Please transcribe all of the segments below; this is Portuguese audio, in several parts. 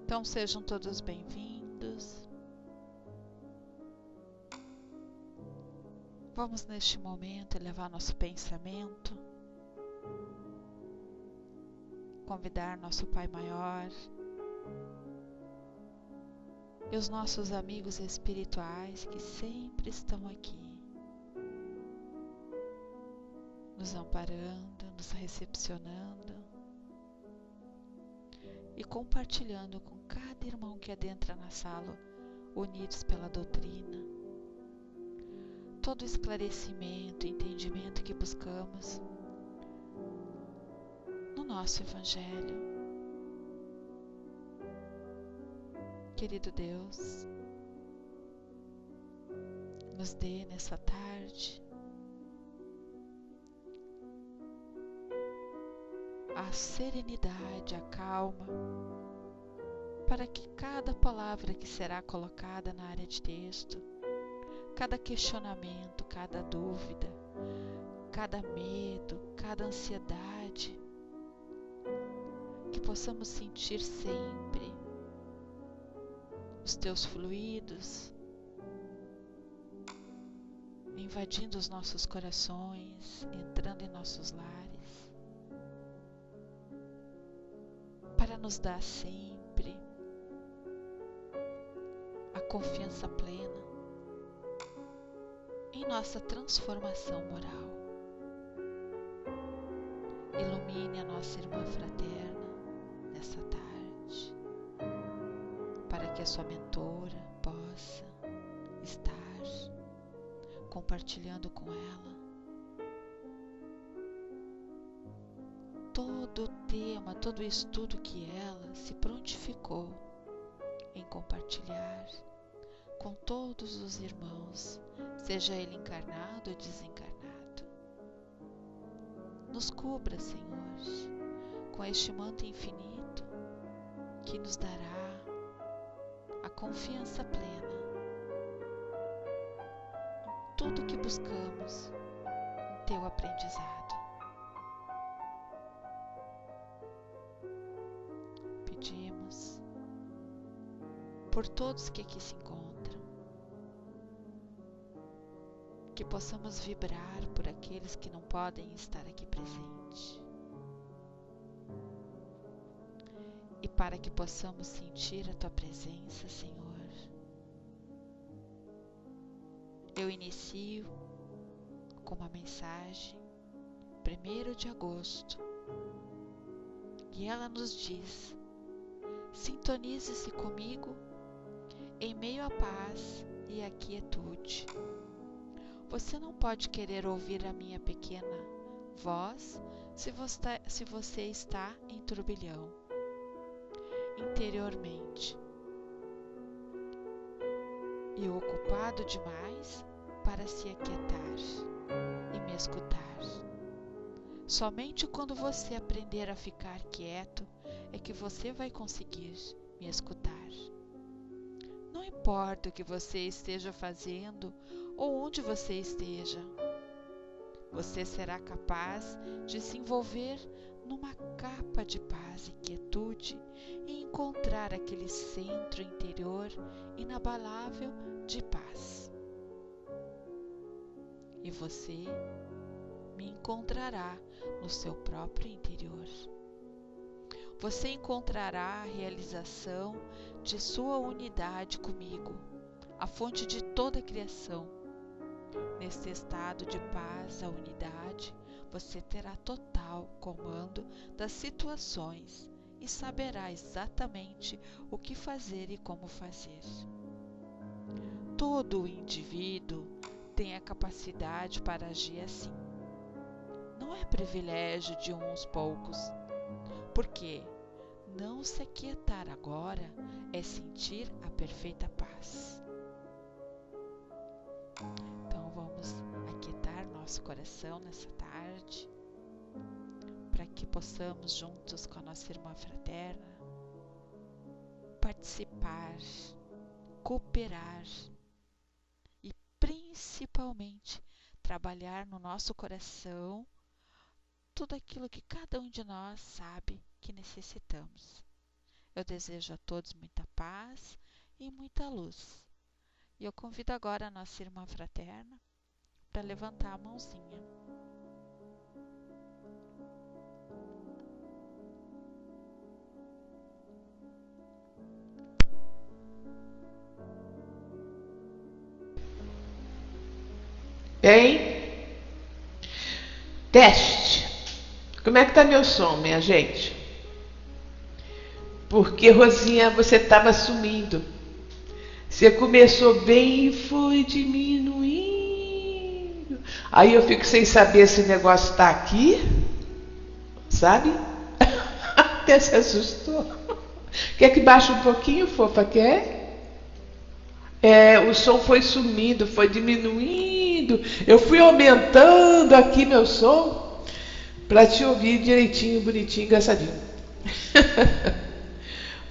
Então sejam todos bem-vindos. Vamos neste momento elevar nosso pensamento, convidar nosso Pai Maior e os nossos amigos espirituais que sempre estão aqui, nos amparando, nos recepcionando e compartilhando com cada irmão que adentra na sala, unidos pela doutrina, todo o esclarecimento e entendimento que buscamos no nosso Evangelho. Querido Deus, nos dê nessa tarde a serenidade, a calma, para que cada palavra que será colocada na área de texto, cada questionamento, cada dúvida, cada medo, cada ansiedade, que possamos sentir sempre os teus fluidos invadindo os nossos corações, entrando em nossos lares, para nos dar sempre a confiança plena em nossa transformação moral. Ilumine a nossa irmã fraterna nessa tarde, para que a sua mentora possa estar compartilhando com ela todo o tema, todo o estudo que ela se prontificou em compartilhar com todos os irmãos, seja ele encarnado ou desencarnado. Nos cubra, Senhor, com este manto infinito que nos dará a confiança plena em tudo que buscamos em teu aprendizado. Pedimos por todos que aqui se encontram, que possamos vibrar por aqueles que não podem estar aqui presentes, e para que possamos sentir a tua presença, Senhor, eu inicio com uma mensagem 1º de agosto, e ela nos diz: sintonize-se comigo em meio à paz e à quietude. Você não pode querer ouvir a minha pequena voz se você está em turbilhão interiormente e ocupado demais para se aquietar e me escutar. Somente quando você aprender a ficar quieto é que você vai conseguir me escutar. Não importa o que você esteja fazendo ou onde você esteja, você será capaz de se envolver numa capa de paz e quietude e encontrar aquele centro interior inabalável de paz. E você me encontrará no seu próprio interior. Você encontrará a realização de sua unidade comigo, a fonte de toda a criação. Neste estado de paz, a unidade, você terá total comando das situações e saberá exatamente o que fazer e como fazer. Todo indivíduo tem a capacidade para agir assim. Não é privilégio de uns poucos, porque não se aquietar agora é sentir a perfeita paz. Então vamos aquietar nosso coração nessa tarde, para que possamos juntos com a nossa irmã fraterna participar, cooperar e principalmente trabalhar no nosso coração tudo aquilo que cada um de nós sabe que necessitamos. Eu desejo a todos muita paz e muita luz. E eu convido agora a nossa irmã fraterna para levantar a mãozinha. Bem, teste. Como é que tá meu som, minha gente? Porque, Rosinha, você estava sumindo. Você começou bem e foi diminuindo. Aí eu fico sem saber se o negócio tá aqui, sabe? Até se assustou. Quer que baixe um pouquinho, fofa? Quer? O som foi sumindo, foi diminuindo. Eu fui aumentando aqui meu som para te ouvir direitinho, bonitinho, engraçadinho.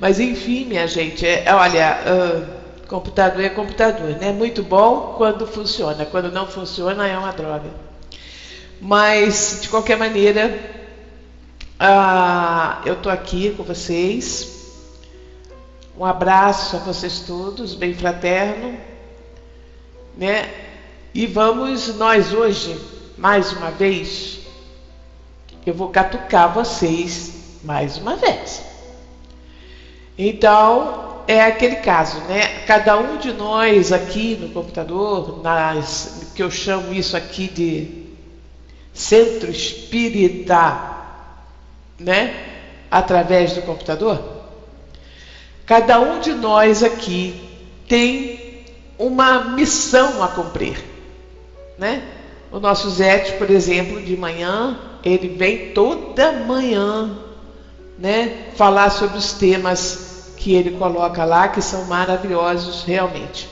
Mas enfim, minha gente, olha, computador é computador, né? Muito bom quando funciona. Quando não funciona é uma droga. Mas, de qualquer maneira, eu estou aqui com vocês. Um abraço a vocês todos, bem fraterno, né? E vamos nós hoje, mais uma vez, eu vou catucar vocês mais uma vez. Então, é aquele caso, né? Cada um de nós aqui no computador, que eu chamo isso aqui de centro espírita, né? Através do computador. Cada um de nós aqui tem uma missão a cumprir, né? O nosso Zete, por exemplo, de manhã, ele vem toda manhã, né? Falar sobre os temas que ele coloca lá, que são maravilhosos realmente,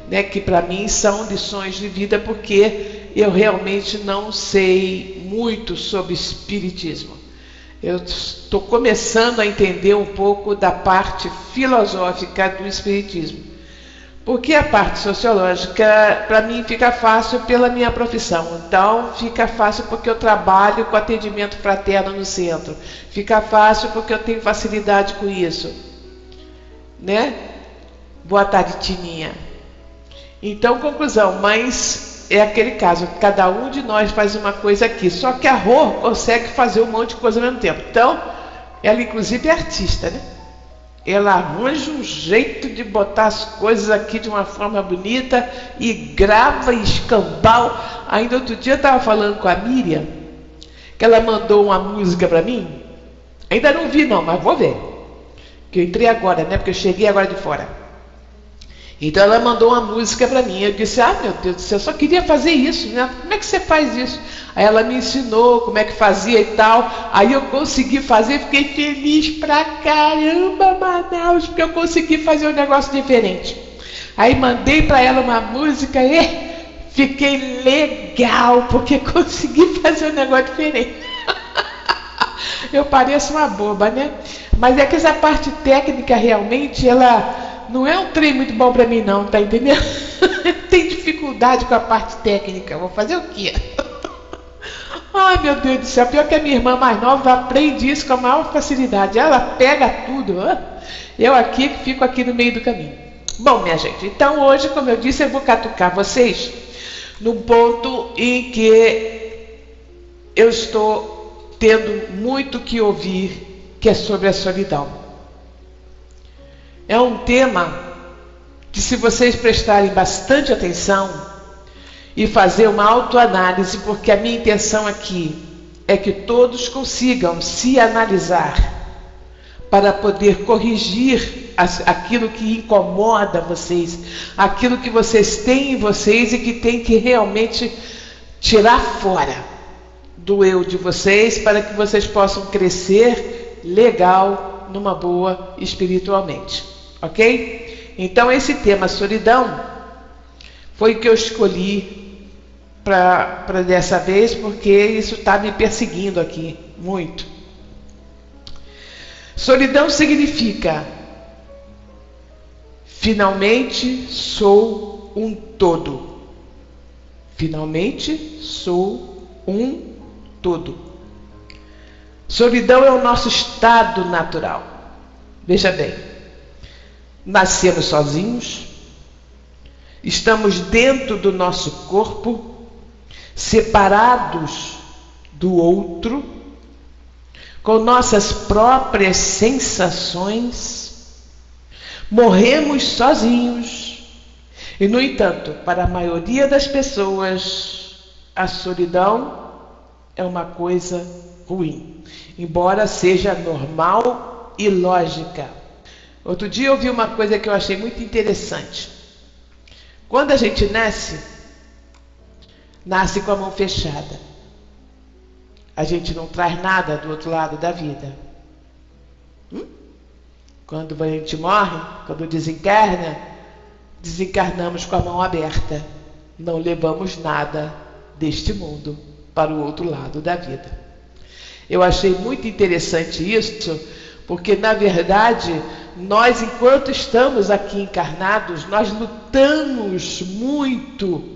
né? Que para mim são lições de vida, porque eu realmente não sei muito sobre espiritismo. Eu estou começando a entender um pouco da parte filosófica do espiritismo. Porque a parte sociológica, para mim, fica fácil pela minha profissão. Então, fica fácil porque eu trabalho com atendimento fraterno no centro. Fica fácil porque eu tenho facilidade com isso. Né? Boa tarde, Tininha. Então, conclusão, mas é aquele caso, cada um de nós faz uma coisa aqui, só que a Rô consegue fazer um monte de coisa ao mesmo tempo. Então, ela inclusive é artista, né? Ela arranja um jeito de botar as coisas aqui de uma forma bonita e grava e escambau. Ainda outro dia eu estava falando com a Miriam, que ela mandou uma música para mim. Ainda não vi não, mas vou ver. Que eu entrei agora, né? Porque eu cheguei agora de fora. Então ela mandou uma música para mim. Eu disse, meu Deus do céu, eu só queria fazer isso, né? Como é que você faz isso? Aí ela me ensinou como é que fazia e tal. Aí eu consegui fazer, fiquei feliz pra caramba, Manaus, porque eu consegui fazer um negócio diferente. Aí mandei para ela uma música e fiquei legal, porque consegui fazer um negócio diferente. Eu pareço uma boba, né? Mas é que essa parte técnica realmente, ela não é um trem muito bom para mim não, tá entendendo? Tem dificuldade com a parte técnica, vou fazer o quê? Ai, meu Deus do céu, pior que a minha irmã mais nova aprende isso com a maior facilidade. Ela pega tudo, eu aqui fico aqui no meio do caminho. Bom, minha gente, então hoje, como eu disse, eu vou catucar vocês num ponto em que eu estou tendo muito que ouvir, que é sobre a solidão. É um tema que, se vocês prestarem bastante atenção e fazer uma autoanálise, porque a minha intenção aqui é que todos consigam se analisar para poder corrigir aquilo que incomoda vocês, aquilo que vocês têm em vocês e que tem que realmente tirar fora do eu de vocês, para que vocês possam crescer legal, numa boa, espiritualmente. Ok? Então esse tema solidão foi o que eu escolhi para dessa vez, porque isso está me perseguindo aqui muito. Solidão significa: finalmente sou um todo. Finalmente sou um todo. Solidão é o nosso estado natural. Veja bem, nascemos sozinhos, estamos dentro do nosso corpo, separados do outro, com nossas próprias sensações, morremos sozinhos. E, no entanto, para a maioria das pessoas, a solidão é uma coisa ruim, embora seja normal e lógica. Outro dia eu vi uma coisa que eu achei muito interessante. Quando a gente nasce com a mão fechada. A gente não traz nada do outro lado da vida. Quando a gente morre, quando desencarna, desencarnamos com a mão aberta. Não levamos nada deste mundo para o outro lado da vida. Eu achei muito interessante isso, porque na verdade, nós enquanto estamos aqui encarnados, nós lutamos muito,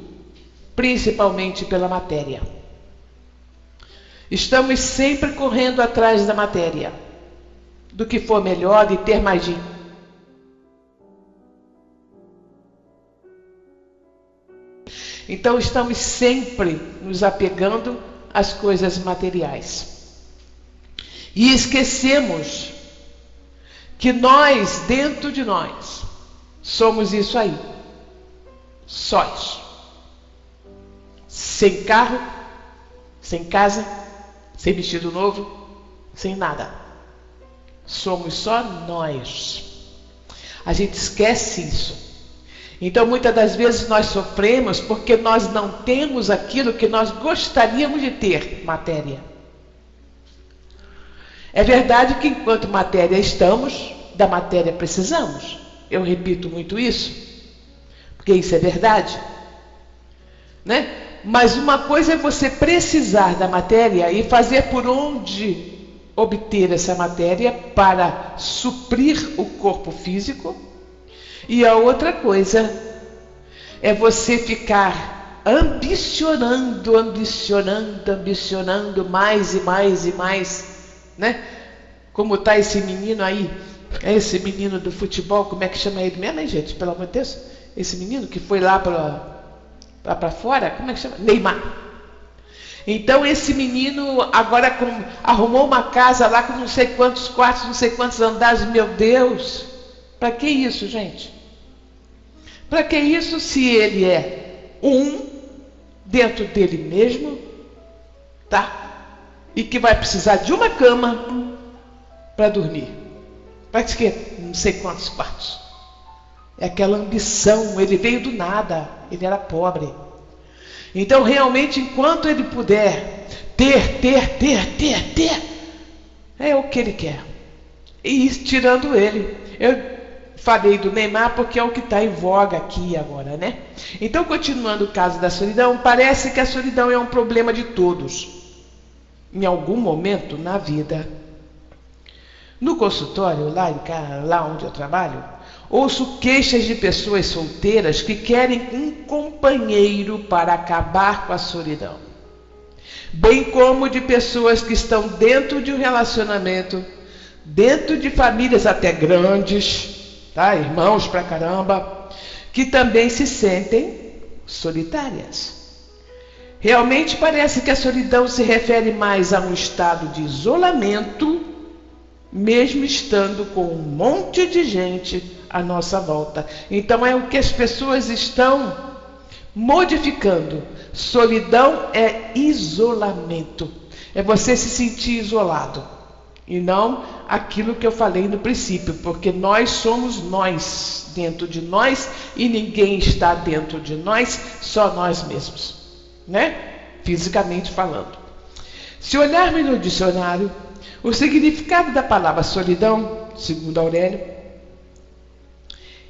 principalmente pela matéria. Estamos sempre correndo atrás da matéria, do que for melhor e ter mais dinheiro. Então estamos sempre nos apegando às coisas materiais. E esquecemos que nós, dentro de nós, somos isso aí. Sós. Sem carro, sem casa, sem vestido novo, sem nada. Somos só nós. A gente esquece isso. Então, muitas das vezes nós sofremos porque nós não temos aquilo que nós gostaríamos de ter, matéria. É verdade que enquanto matéria estamos, da matéria precisamos. Eu repito muito isso, porque isso é verdade, né? Mas uma coisa é você precisar da matéria e fazer por onde obter essa matéria para suprir o corpo físico. E a outra coisa é você ficar ambicionando mais e mais e mais, né? Como está esse menino aí, esse menino do futebol, como é que chama ele mesmo, hein, gente? Pelo amor de Deus, esse menino que foi lá para fora, como é que chama? Neymar. Então esse menino agora arrumou uma casa lá com não sei quantos quartos, não sei quantos andares, meu Deus. Para que isso, gente? Para que isso se ele é dentro dele mesmo, tá? E que vai precisar de uma cama para dormir. Para que não sei quantos quartos. É aquela ambição, ele veio do nada, ele era pobre. Então realmente enquanto ele puder ter, é o que ele quer. E tirando ele, eu falei do Neymar porque é o que está em voga aqui agora, né? Então, continuando o caso da solidão, parece que a solidão é um problema de todos, em algum momento na vida. No consultório, lá onde eu trabalho, ouço queixas de pessoas solteiras que querem um companheiro para acabar com a solidão, bem como de pessoas que estão dentro de um relacionamento, dentro de famílias até grandes, tá? Irmãos pra caramba, que também se sentem solitárias. Realmente parece que a solidão se refere mais a um estado de isolamento, mesmo estando com um monte de gente à nossa volta. Então é o que as pessoas estão modificando. Solidão é isolamento. É você se sentir isolado. E não aquilo que eu falei no princípio, porque nós somos nós, dentro de nós, e ninguém está dentro de nós, só nós mesmos, né? Fisicamente falando. Se olharmos no dicionário, o significado da palavra solidão, segundo Aurélio,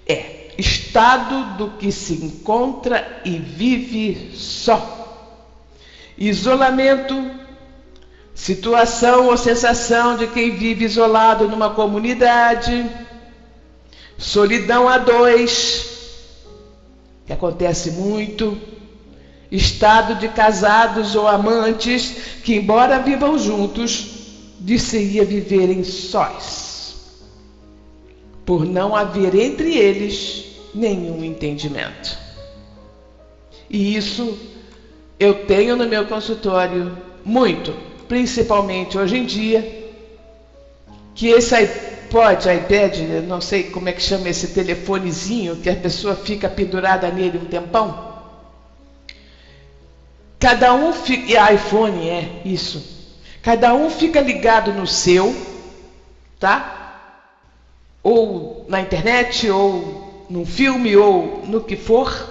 é estado do que se encontra e vive só. Isolamento, situação ou sensação de quem vive isolado numa comunidade. Solidão a dois, que acontece muito. Estado de casados ou amantes que, embora vivam juntos, dir-se-ia viverem sós. por não haver entre eles nenhum entendimento. E isso eu tenho no meu consultório muito, principalmente hoje em dia, que esse iPad, não sei como é que chama esse telefonezinho, que a pessoa fica pendurada nele um tempão. Cada um fica, iPhone é isso, cada um fica ligado no seu, tá? Ou na internet, ou num filme, ou no que for.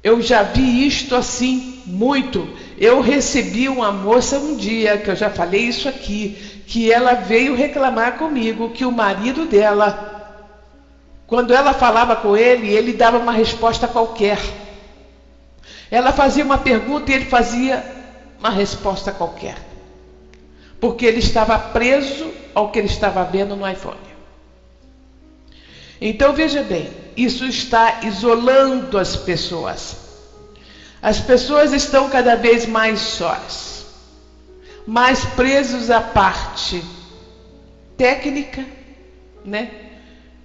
Eu já vi isto assim muito. Eu recebi uma moça um dia, que eu já falei isso aqui, que ela veio reclamar comigo que o marido dela, quando ela falava com ele, ele dava uma resposta qualquer. Ela fazia uma pergunta e ele fazia uma resposta qualquer. Porque ele estava preso ao que ele estava vendo no iPhone. Então veja bem, isso está isolando as pessoas. As pessoas estão cada vez mais sós, mais presos à parte técnica, né,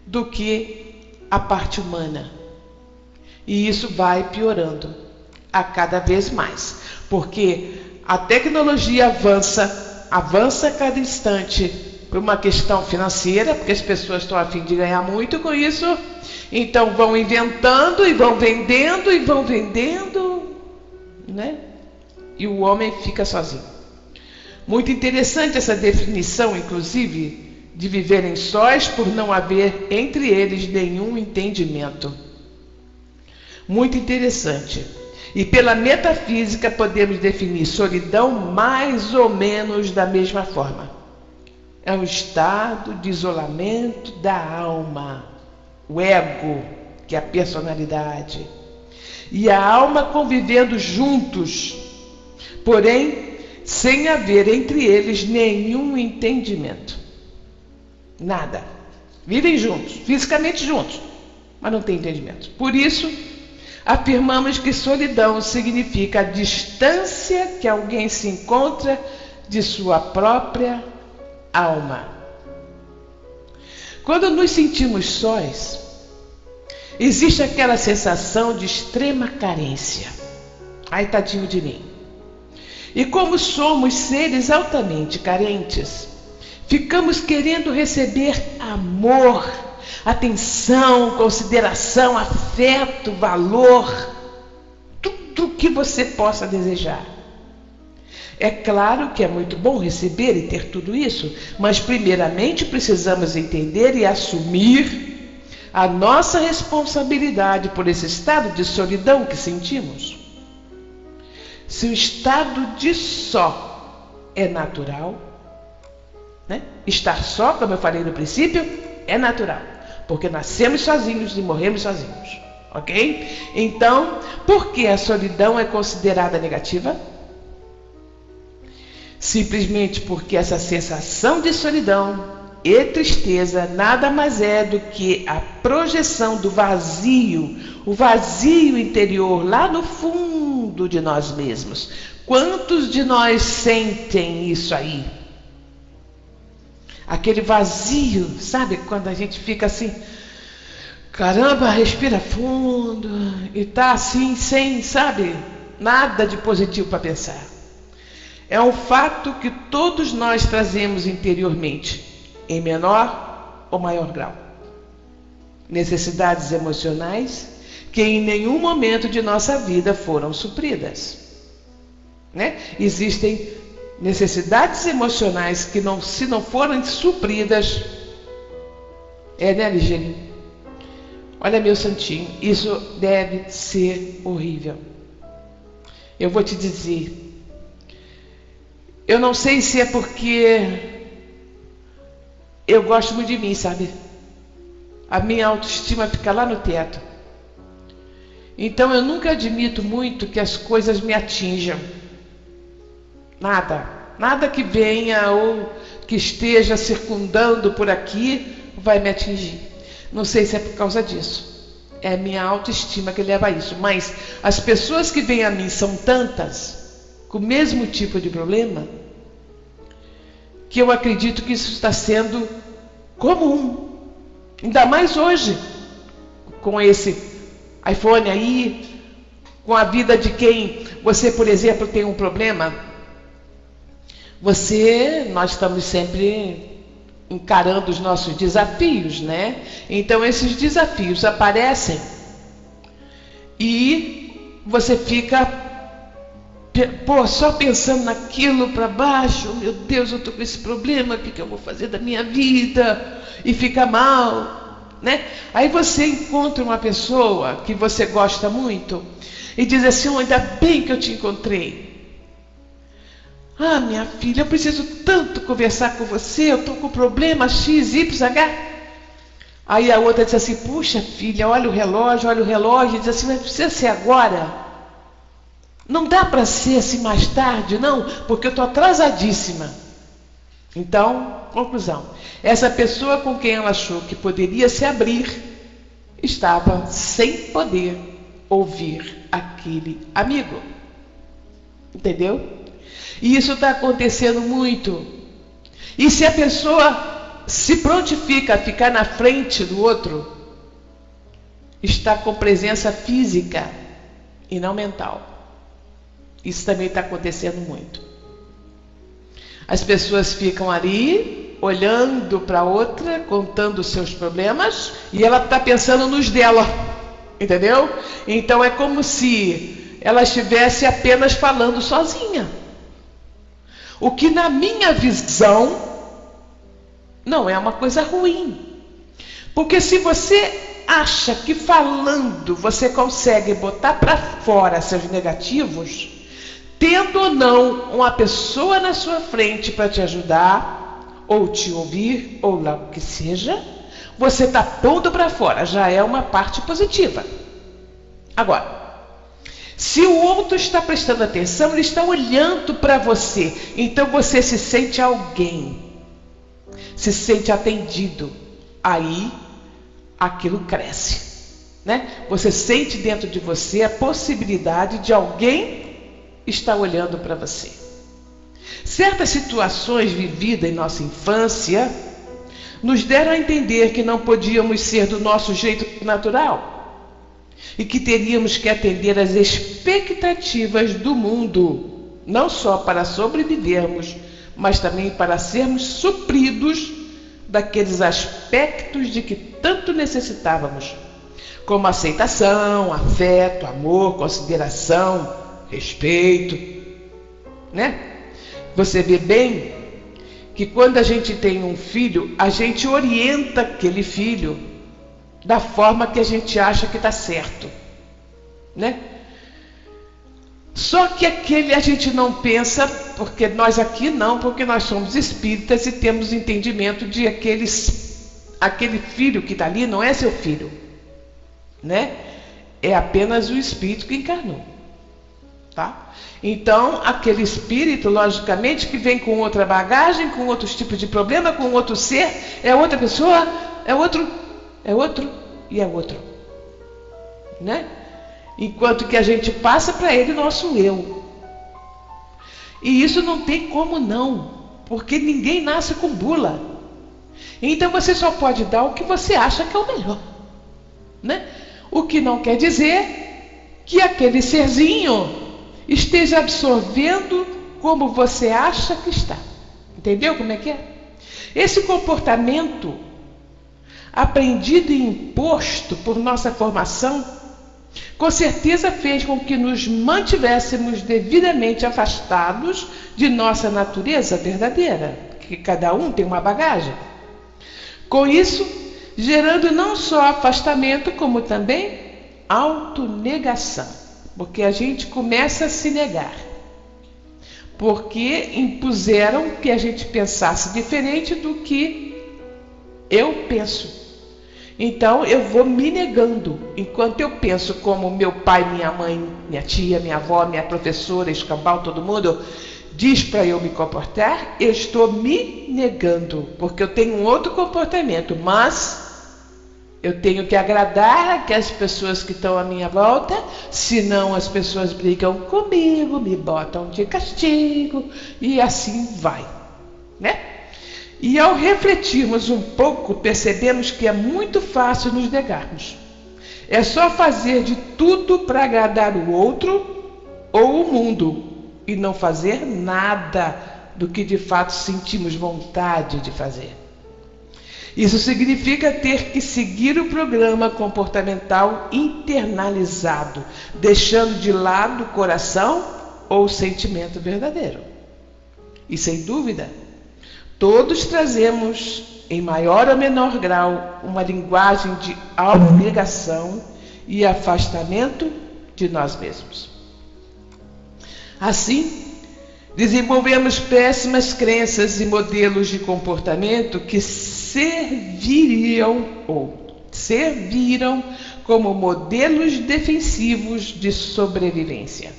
do que a parte humana. E isso vai piorando a cada vez mais, porque a tecnologia avança a cada instante, por uma questão financeira, porque as pessoas estão a fim de ganhar muito com isso, então vão inventando e vão vendendo, né? E o homem fica sozinho. Muito interessante essa definição, inclusive, de viverem sós por não haver entre eles nenhum entendimento. Muito interessante. E pela metafísica podemos definir solidão mais ou menos da mesma forma. É um estado de isolamento da alma, o ego, que é a personalidade, e a alma convivendo juntos, porém sem haver entre eles nenhum entendimento. Nada. Vivem juntos, fisicamente juntos, mas não tem entendimento. Por isso, afirmamos que solidão significa a distância que alguém se encontra de sua própria alma. Quando nos sentimos sós, existe aquela sensação de extrema carência. Ai, tadinho de mim. E como somos seres altamente carentes, ficamos querendo receber amor, atenção, consideração, afeto, valor, tudo o que você possa desejar. É claro que é muito bom receber e ter tudo isso, mas primeiramente precisamos entender e assumir a nossa responsabilidade por esse estado de solidão que sentimos. Se o estado de só é natural, né? Estar só, como eu falei no princípio, é natural, porque nascemos sozinhos e morremos sozinhos, ok? Então, por que a solidão é considerada negativa? Simplesmente porque essa sensação de solidão e tristeza nada mais é do que a projeção do vazio, o vazio interior lá no fundo de nós mesmos. Quantos de nós sentem isso aí? Aquele vazio, sabe? Quando a gente fica assim, caramba, respira fundo e tá assim, sem, sabe, nada de positivo para pensar. É um fato que todos nós trazemos interiormente, em menor ou maior grau. Necessidades emocionais que em nenhum momento de nossa vida foram supridas, né? Existem necessidades emocionais que se não forem supridas, né, Ligeline? Olha, meu santinho, isso deve ser horrível. Eu vou te dizer, eu não sei se é porque eu gosto muito de mim, sabe? A minha autoestima fica lá no teto. Então eu nunca admito muito que as coisas me atinjam. Nada que venha ou que esteja circundando por aqui vai me atingir. Não sei se é por causa disso. É a minha autoestima que leva a isso. Mas as pessoas que vêm a mim são tantas, com o mesmo tipo de problema, que eu acredito que isso está sendo comum. Ainda mais hoje, com esse iPhone aí, com a vida de quem você, por exemplo, tem um problema. Nós estamos sempre encarando os nossos desafios, né? Então esses desafios aparecem e você fica só pensando naquilo para baixo. Meu Deus, eu estou com esse problema, o que eu vou fazer da minha vida? E fica mal, né? Aí você encontra uma pessoa que você gosta muito e diz assim: oh, ainda bem que eu te encontrei. Ah, minha filha, eu preciso tanto conversar com você, eu estou com problema X, Y, H. Aí a outra diz assim: puxa filha, olha o relógio, e diz assim: mas precisa ser agora? Não dá para ser assim mais tarde, não, porque eu estou atrasadíssima. Então, conclusão, essa pessoa com quem ela achou que poderia se abrir, estava sem poder ouvir aquele amigo. Entendeu? E isso está acontecendo muito. E se a pessoa se prontifica a ficar na frente do outro, está com presença física e não mental. Isso também está acontecendo muito. As pessoas ficam ali, olhando para a outra, contando os seus problemas, e ela está pensando nos dela. Entendeu? Então é como se ela estivesse apenas falando sozinha. O que na minha visão não é uma coisa ruim. Porque se você acha que falando você consegue botar para fora seus negativos, tendo ou não uma pessoa na sua frente para te ajudar, ou te ouvir, ou lá o que seja, você está pondo para fora, já é uma parte positiva. Agora, se o outro está prestando atenção, ele está olhando para você, então você se sente alguém, se sente atendido, aí aquilo cresce, né? Você sente dentro de você a possibilidade de alguém estar olhando para você. Certas situações vividas em nossa infância nos deram a entender que não podíamos ser do nosso jeito natural e que teríamos que atender às expectativas do mundo, não só para sobrevivermos, mas também para sermos supridos daqueles aspectos de que tanto necessitávamos, como aceitação, afeto, amor, consideração, respeito, né? Você vê bem que quando a gente tem um filho, a gente orienta aquele filho da forma que a gente acha que está certo, né? Só que aquele a gente não pensa, porque nós aqui não, porque nós somos espíritas e temos entendimento de aquele filho que está ali não é seu filho, né? É apenas o espírito que encarnou, tá? Então, aquele espírito, logicamente, que vem com outra bagagem, com outros tipos de problema, com outro ser, é outra pessoa, é outro e é outro, né? Enquanto que a gente passa para ele nosso eu. E isso não tem como não, porque ninguém nasce com bula. Então você só pode dar o que você acha que é o melhor, né? O que não quer dizer que aquele serzinho esteja absorvendo como você acha que está. Entendeu como é que é? Esse comportamento aprendido e imposto por nossa formação, com certeza fez com que nos mantivéssemos devidamente afastados de nossa natureza verdadeira, que cada um tem uma bagagem. Com isso, gerando não só afastamento, como também autonegação, porque a gente começa a se negar, porque impuseram que a gente pensasse diferente do que eu penso. Então eu vou me negando. Enquanto eu penso como meu pai, minha mãe, minha tia, minha avó, minha professora, escambau, todo mundo diz para eu me comportar, eu estou me negando, porque eu tenho um outro comportamento, mas eu tenho que agradar aquelas pessoas que estão à minha volta, senão as pessoas brigam comigo, me botam de castigo e assim vai, né? E ao refletirmos um pouco, percebemos que é muito fácil nos negarmos. É só fazer de tudo para agradar o outro ou o mundo e não fazer nada do que de fato sentimos vontade de fazer. Isso significa ter que seguir o programa comportamental internalizado, deixando de lado o coração ou o sentimento verdadeiro. E sem dúvida, todos trazemos, em maior ou menor grau, uma linguagem de autonegação e afastamento de nós mesmos. Assim, desenvolvemos péssimas crenças e modelos de comportamento que serviram como modelos defensivos de sobrevivência.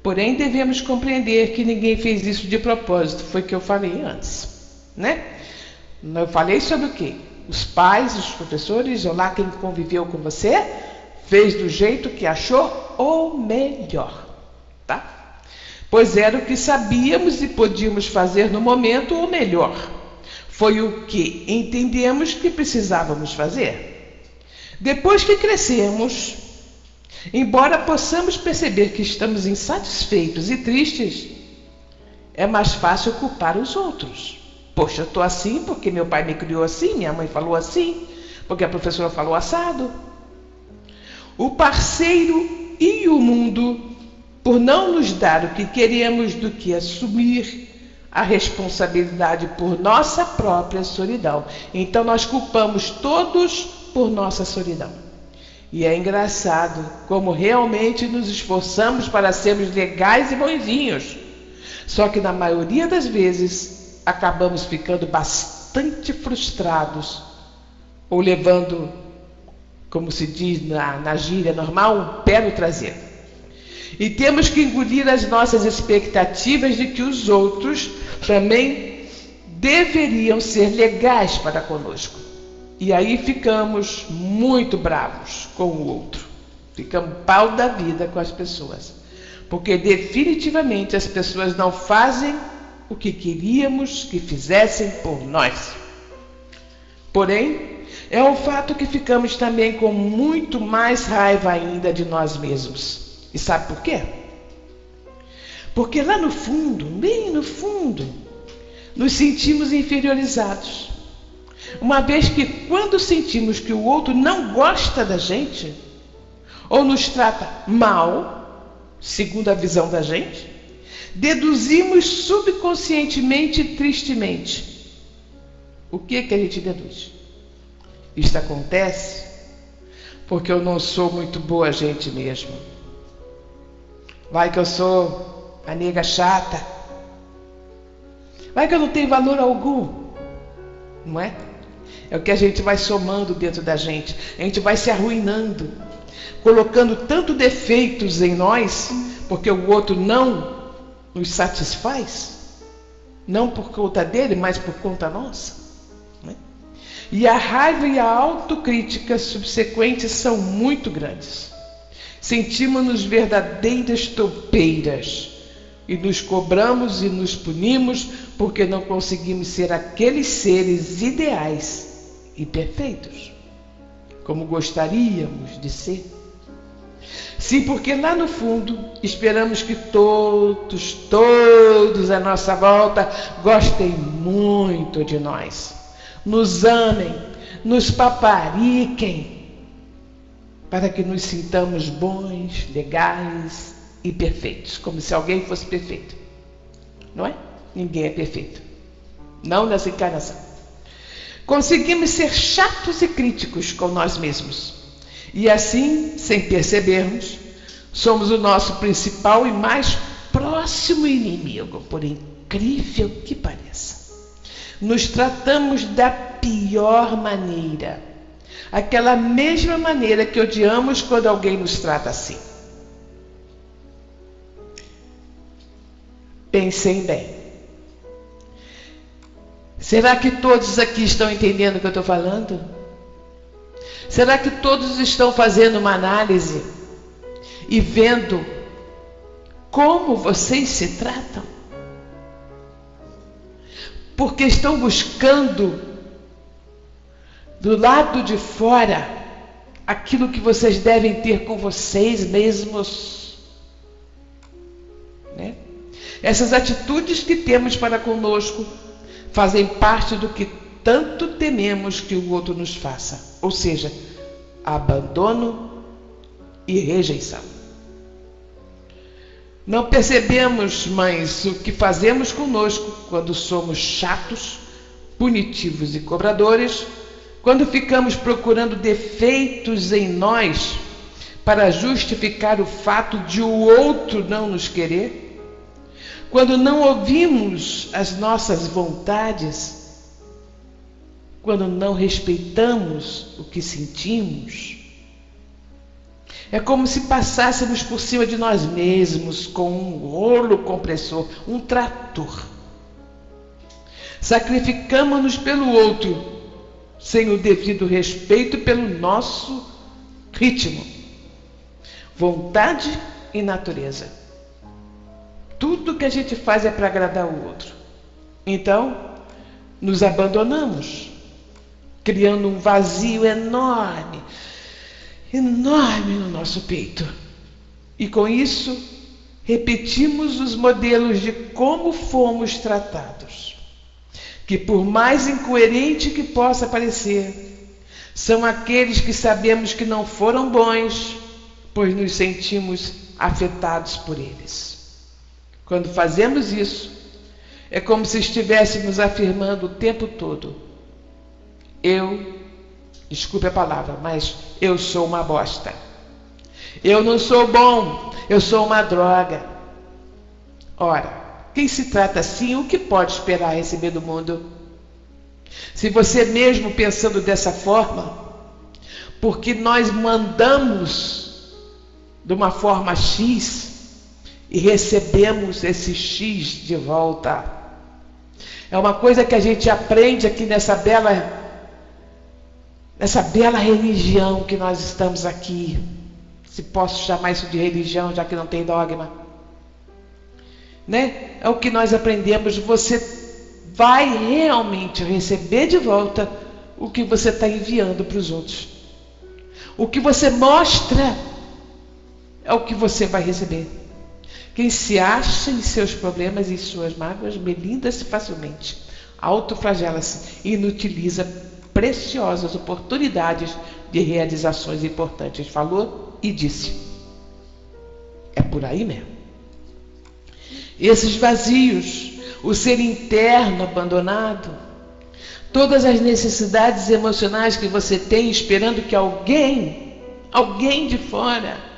Porém, devemos compreender que ninguém fez isso de propósito, foi o que eu falei antes, né? Eu falei sobre o quê? Os pais, os professores, ou lá quem conviveu com você, fez do jeito que achou o melhor, tá? Pois era o que sabíamos e podíamos fazer no momento o melhor. Foi o que entendemos que precisávamos fazer. Depois que crescemos, embora possamos perceber que estamos insatisfeitos e tristes, é mais fácil culpar os outros. Poxa, eu estou assim porque meu pai me criou assim, minha mãe falou assim, porque a professora falou assado. O parceiro e o mundo, por não nos dar o que queremos do que assumir a responsabilidade por nossa própria solidão. Então nós culpamos todos por nossa solidão. E é engraçado como realmente nos esforçamos para sermos legais e bonzinhos. Só que na maioria das vezes acabamos ficando bastante frustrados ou levando, como se diz na gíria normal, um pé no traseiro. E temos que engolir as nossas expectativas de que os outros também deveriam ser legais para conosco. E aí ficamos muito bravos com o outro. Ficamos pau da vida com as pessoas. Porque definitivamente as pessoas não fazem o que queríamos que fizessem por nós. Porém, é um fato que ficamos também com muito mais raiva ainda de nós mesmos. E sabe por quê? Porque lá no fundo, bem no fundo, nos sentimos inferiorizados. Uma vez que quando sentimos que o outro não gosta da gente, ou nos trata mal, segundo a visão da gente, deduzimos subconscientemente e tristemente. O que é que a gente deduz? Isto acontece porque eu não sou muito boa gente mesmo. Vai que eu sou a nega chata. Vai que eu não tenho valor algum. Não é? É o que a gente vai somando dentro da gente. A gente vai se arruinando, colocando tanto defeitos em nós, porque o outro não nos satisfaz. Não por conta dele, mas por conta nossa. Não é? E a raiva e a autocrítica subsequentes são muito grandes. Sentimos-nos verdadeiras topeiras e nos cobramos e nos punimos porque não conseguimos ser aqueles seres ideais e perfeitos, como gostaríamos de ser. Sim, porque lá no fundo esperamos que todos à nossa volta gostem muito de nós, nos amem, nos papariquem, para que nos sintamos bons, legais e perfeitos, como se alguém fosse perfeito. Não é? Ninguém é perfeito. Não nessa encarnação. Conseguimos ser chatos e críticos com nós mesmos. E assim, sem percebermos, somos o nosso principal e mais próximo inimigo, por incrível que pareça. Nos tratamos da pior maneira. Aquela mesma maneira que odiamos quando alguém nos trata assim. Pensem bem. Será que todos aqui estão entendendo o que eu estou falando? Será que todos estão fazendo uma análise e vendo como vocês se tratam? porque estão buscando do lado de fora aquilo que vocês devem ter com vocês mesmos, né? Essas atitudes que temos para conosco fazem parte do que tanto tememos que o outro nos faça, ou seja, abandono e rejeição. Não percebemos, mães, o que fazemos conosco quando somos chatos, punitivos e cobradores, quando ficamos procurando defeitos em nós para justificar o fato de o outro não nos querer, quando não ouvimos as nossas vontades, quando não respeitamos o que sentimos. É como se passássemos por cima de nós mesmos com um rolo compressor, um trator. Sacrificamos-nos pelo outro, sem o devido respeito pelo nosso ritmo, vontade e natureza. Tudo que a gente faz é para agradar o outro. Então, nos abandonamos, criando um vazio enorme, enorme no nosso peito. E com isso, repetimos os modelos de como fomos tratados, que por mais incoerente que possa parecer, são aqueles que sabemos que não foram bons, pois nos sentimos afetados por eles. Quando fazemos isso, é como se estivéssemos afirmando o tempo todo: desculpe a palavra, mas eu sou uma bosta. Eu não sou bom, eu sou uma droga. Ora, quem se trata assim, o que pode esperar receber do mundo? Se você mesmo pensando dessa forma, porque nós mandamos de uma forma X e recebemos esse X de volta. É uma coisa que a gente aprende aqui nessa bela religião que nós estamos aqui. Se posso chamar isso de religião, já que não tem dogma. Né? É o que nós aprendemos. Você vai realmente receber de volta o que você está enviando para os outros. O que você mostra é o que você vai receber. Quem se acha em seus problemas e suas mágoas melinda-se facilmente, autoflagela-se e inutiliza preciosas oportunidades de realizações importantes. Falou e disse. É por aí mesmo. Esses vazios, o ser interno abandonado, todas as necessidades emocionais que você tem esperando que alguém de fora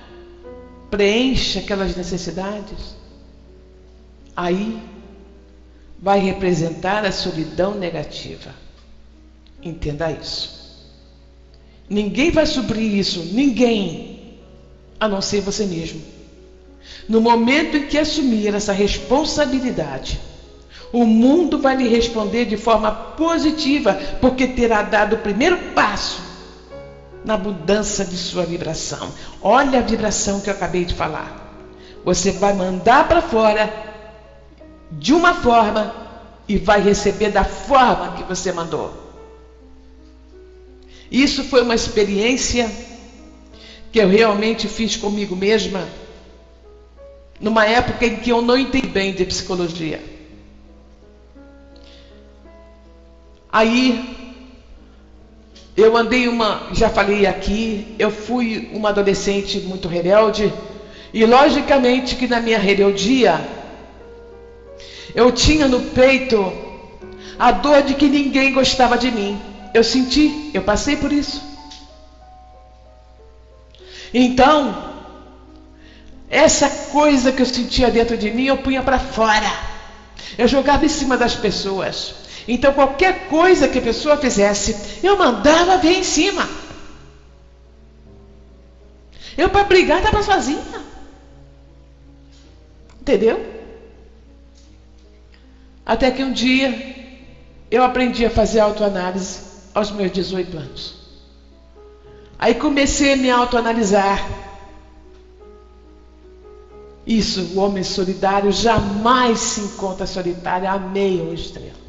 preencha aquelas necessidades, aí vai representar a solidão negativa. Entenda isso. Ninguém vai suprir isso, ninguém, a não ser você mesmo. No momento em que assumir essa responsabilidade, o mundo vai lhe responder de forma positiva, porque terá dado o primeiro passo na mudança de sua vibração. Olha a vibração que eu acabei de falar. Você vai mandar para fora de uma forma e vai receber da forma que você mandou. Isso foi uma experiência que eu realmente fiz comigo mesma, numa época em que eu não entendi bem de psicologia. Aí eu andei já falei aqui, eu fui uma adolescente muito rebelde, e logicamente que na minha rebeldia, eu tinha no peito a dor de que ninguém gostava de mim. Eu senti, eu passei por isso. Então, essa coisa que eu sentia dentro de mim, eu punha para fora. Eu jogava em cima das pessoas. Então, qualquer coisa que a pessoa fizesse, eu mandava ver em cima. Eu, para brigar, estava sozinha. Entendeu? Até que um dia, eu aprendi a fazer autoanálise aos meus 18 anos. Aí comecei a me autoanalisar. Isso, o homem solidário jamais se encontra solitário, amei ao extremo.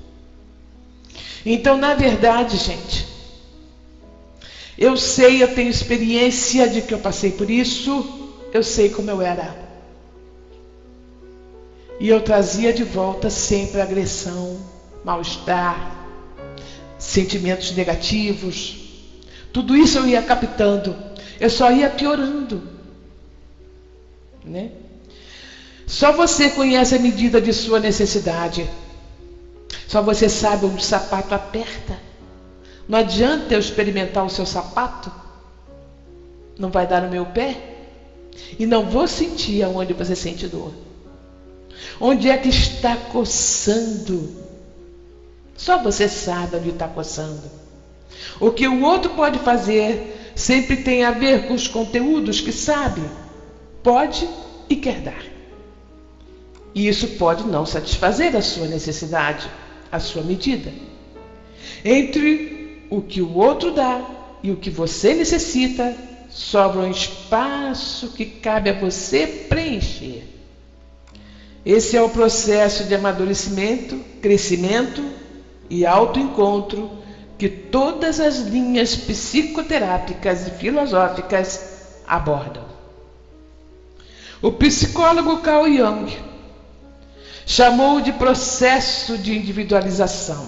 Então, na verdade, gente, eu sei, eu tenho experiência de que eu passei por isso, eu sei como eu era. E eu trazia de volta sempre agressão, mal-estar, sentimentos negativos. Tudo isso eu ia captando, eu só ia piorando, né? Só você conhece a medida de sua necessidade. Só você sabe onde o sapato aperta. Não adianta eu experimentar o seu sapato, não vai dar no meu pé e não vou sentir aonde você sente dor. Onde é que está coçando? Só você sabe onde está coçando. O que o outro pode fazer sempre tem a ver com os conteúdos que sabe, pode e quer dar. E isso pode não satisfazer a sua necessidade, a sua medida. Entre o que o outro dá e o que você necessita, sobra um espaço que cabe a você preencher. Esse é o processo de amadurecimento, crescimento e autoencontro que todas as linhas psicoterápicas e filosóficas abordam. O psicólogo Carl Jung chamou de processo de individualização,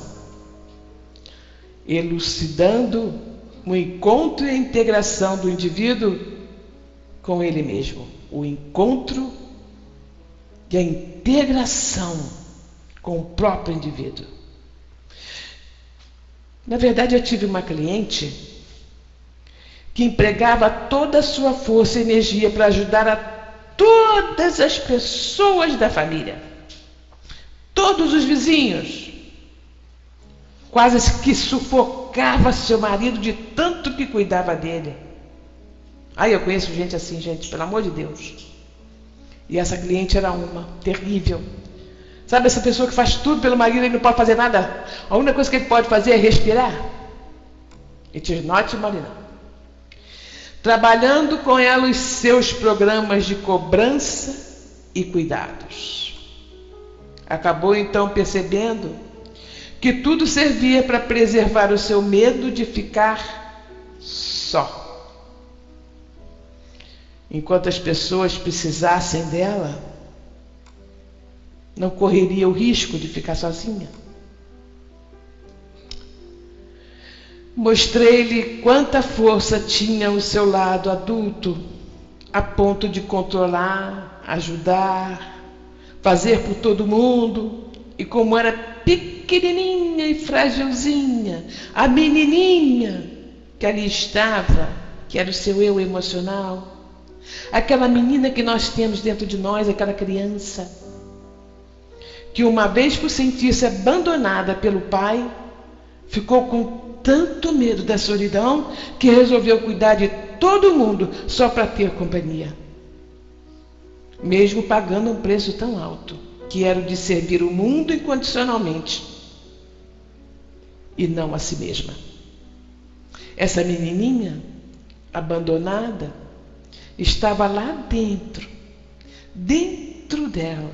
elucidando o encontro e a integração do indivíduo com ele mesmo. O encontro e a integração com o próprio indivíduo. Na verdade, eu tive uma cliente que empregava toda a sua força e energia para ajudar a todas as pessoas da família. Todos os vizinhos. Quase que sufocava seu marido de tanto que cuidava dele. Aí eu conheço gente assim, gente, pelo amor de Deus. E essa cliente era uma terrível. Sabe essa pessoa que faz tudo pelo marido e não pode fazer nada? A única coisa que ele pode fazer é respirar. It is not money, não. Trabalhando com ela os seus programas de cobrança e cuidados. Acabou então percebendo que tudo servia para preservar o seu medo de ficar só. Enquanto as pessoas precisassem dela, não correria o risco de ficar sozinha. Mostrei-lhe quanta força tinha o seu lado adulto, a ponto de controlar, ajudar, fazer por todo mundo, e como era pequenininha e frágilzinha, a menininha que ali estava, que era o seu eu emocional, aquela menina que nós temos dentro de nós, aquela criança, que uma vez por sentir-se abandonada pelo pai, ficou com tanto medo da solidão que resolveu cuidar de todo mundo só para ter companhia. Mesmo pagando um preço tão alto, que era o de servir o mundo incondicionalmente e não a si mesma. Essa menininha abandonada estava lá dentro dela,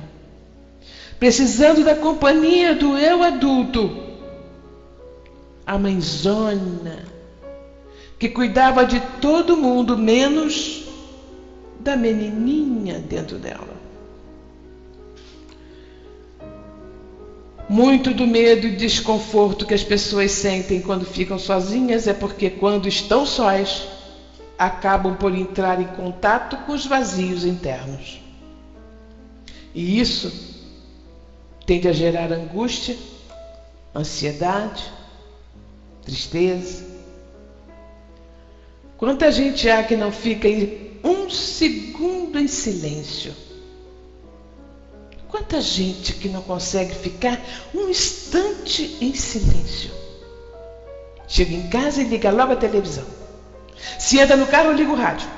precisando da companhia do eu adulto, a mãezona, que cuidava de todo mundo, menos da menininha dentro dela. Muito do medo e desconforto que as pessoas sentem quando ficam sozinhas é porque, quando estão sós, acabam por entrar em contato com os vazios internos. E isso tende a gerar angústia, ansiedade, tristeza. Quanta gente há que não fica um segundo em silêncio? Quanta gente que não consegue ficar um instante em silêncio? Chega em casa e liga logo a televisão. Se entra no carro, liga o rádio.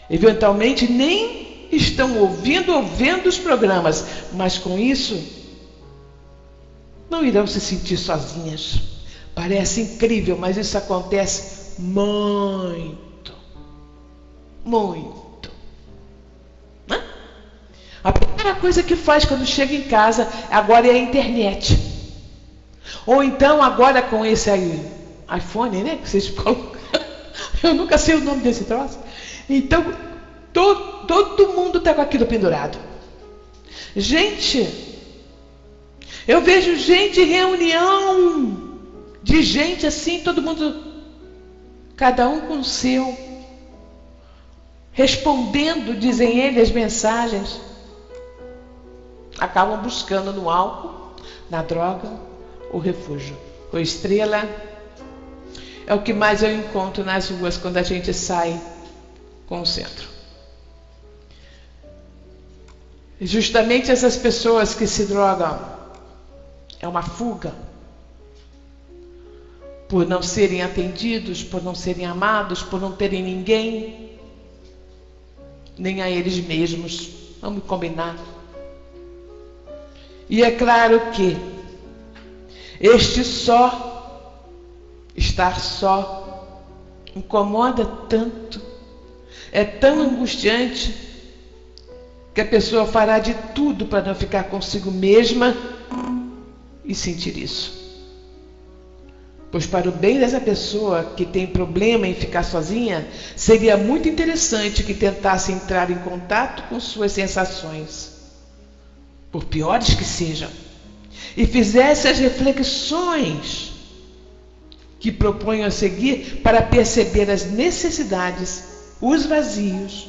Eventualmente nem estão ouvindo ou vendo os programas, mas com isso não irão se sentir sozinhas. Parece incrível, mas isso acontece muito. Né? A primeira coisa que faz quando chega em casa agora é a internet. Ou então agora com esse aí, iPhone, né? Que vocês colocam. Eu nunca sei o nome desse troço. Então, todo mundo está com aquilo pendurado. Gente, eu vejo gente, reunião de gente assim, todo mundo, cada um com o seu, respondendo, dizem eles, as mensagens. Acabam buscando no álcool, na droga, o refúgio. O Estrela é o que mais eu encontro nas ruas quando a gente sai com o centro. Justamente essas pessoas que se drogam é uma fuga por não serem atendidos, por não serem amados, por não terem ninguém, nem a eles mesmos. Vamos combinar. E é claro que este estar só, incomoda tanto, é tão angustiante, que a pessoa fará de tudo para não ficar consigo mesma e sentir isso. Pois para o bem dessa pessoa que tem problema em ficar sozinha, seria muito interessante que tentasse entrar em contato com suas sensações, por piores que sejam, e fizesse as reflexões que proponho a seguir para perceber as necessidades, os vazios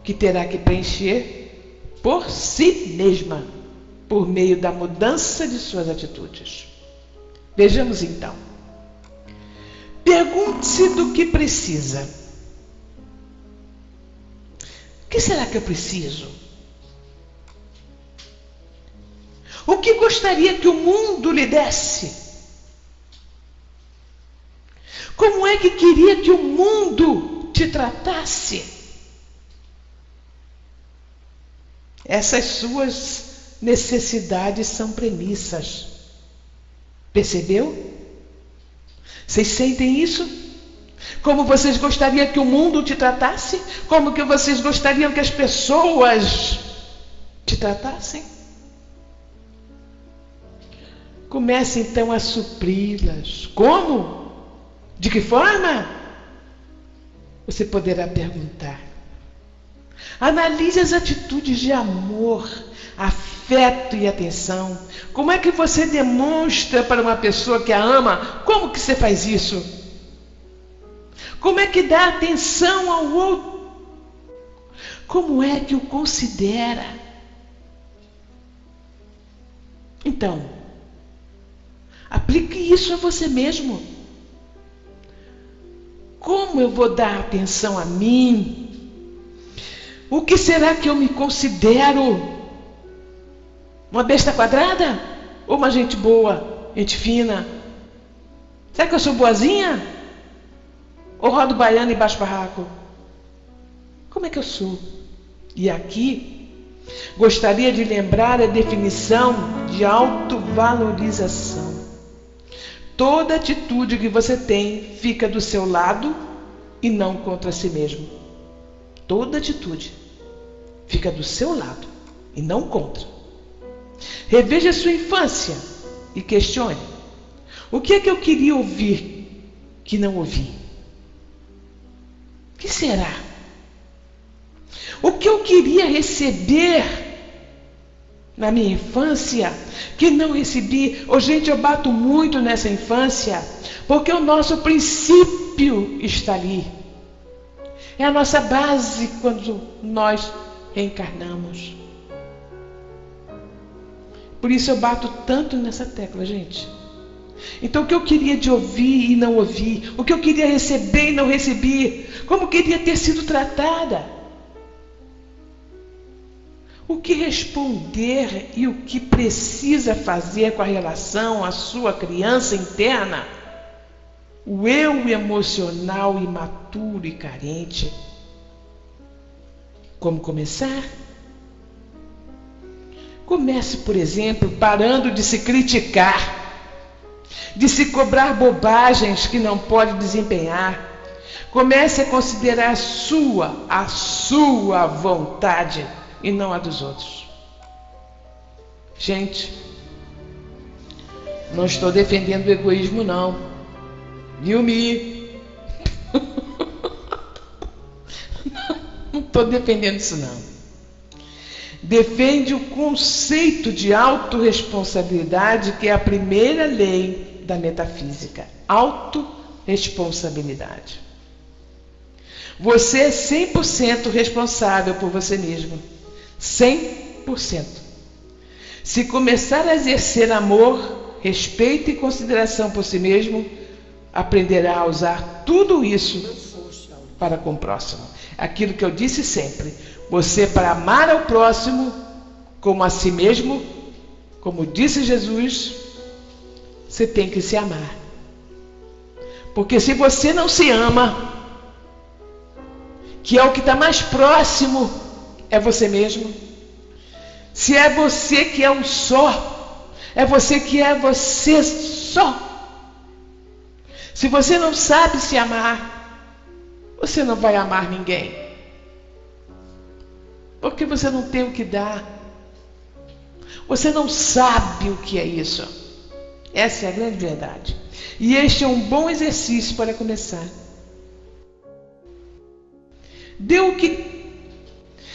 que terá que preencher por si mesma, por meio da mudança de suas atitudes. Vejamos então. Pergunte-se do que precisa. O que será que eu preciso? O que gostaria que o mundo lhe desse? Como é que queria que o mundo te tratasse? Essas suas necessidades são premissas. Percebeu? Vocês sentem isso? Como vocês gostariam que o mundo te tratasse? Como que vocês gostariam que as pessoas te tratassem? Comece então a supri-las. Como? De que forma? Você poderá perguntar. Analise as atitudes de amor, afeto e atenção. Como é que você demonstra para uma pessoa que a ama? Como que você faz isso? Como é que dá atenção ao outro? Como é que o considera? Então, aplique isso a você mesmo. Como eu vou dar atenção a mim? O que será que eu me considero? Uma besta quadrada? Ou uma gente boa, gente fina? Será que eu sou boazinha? Ou rodo baiano e baixo barraco? Como é que eu sou? E aqui, gostaria de lembrar a definição de autovalorização. Toda atitude que você tem fica do seu lado e não contra si mesmo. Toda atitude fica do seu lado e não contra. Reveja a sua infância e questione: o que é que eu queria ouvir que não ouvi? O que será? O que eu queria receber na minha infância que não recebi? Oh, gente, eu bato muito nessa infância, porque o nosso princípio está ali. É a nossa base quando nós reencarnamos. Por isso eu bato tanto nessa tecla, gente. Então o que eu queria de ouvir e não ouvi, o que eu queria receber e não recebi, como queria ter sido tratada, o que responder e o que precisa fazer com a relação à sua criança interna, o eu emocional imaturo e carente. Como começar? Comece, por exemplo, parando de se criticar, de se cobrar bobagens que não pode desempenhar. Comece a considerar a sua vontade e não a dos outros. Gente, Não estou defendendo o egoísmo, não. Viu, Mi? Não estou defendendo isso, não. Defende o conceito de autorresponsabilidade, que é a primeira lei da metafísica. Autorresponsabilidade. Você é 100% responsável por você mesmo. 100%. Se começar a exercer amor, respeito e consideração por si mesmo, aprenderá a usar tudo isso para com o próximo. Aquilo que eu disse sempre. Você, para amar ao próximo como a si mesmo, como disse Jesus, você tem que se amar. Porque se você não se ama, que é o que está mais próximo, é você mesmo. Se é você que é um só, é você que é você só. Se você não sabe se amar, você não vai amar ninguém. Porque você não tem o que dar. Você não sabe o que é isso. Essa é a grande verdade. E este é um bom exercício para começar. Dê o que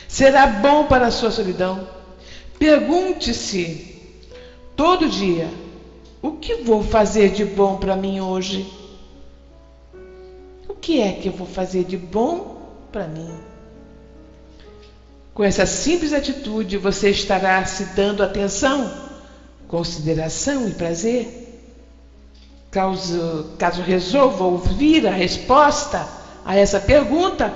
será bom para a sua solidão. Pergunte-se todo dia: o que vou fazer de bom para mim hoje? O que é que eu vou fazer de bom para mim? Com essa simples atitude, você estará se dando atenção, consideração e prazer. Caso resolva ouvir a resposta a essa pergunta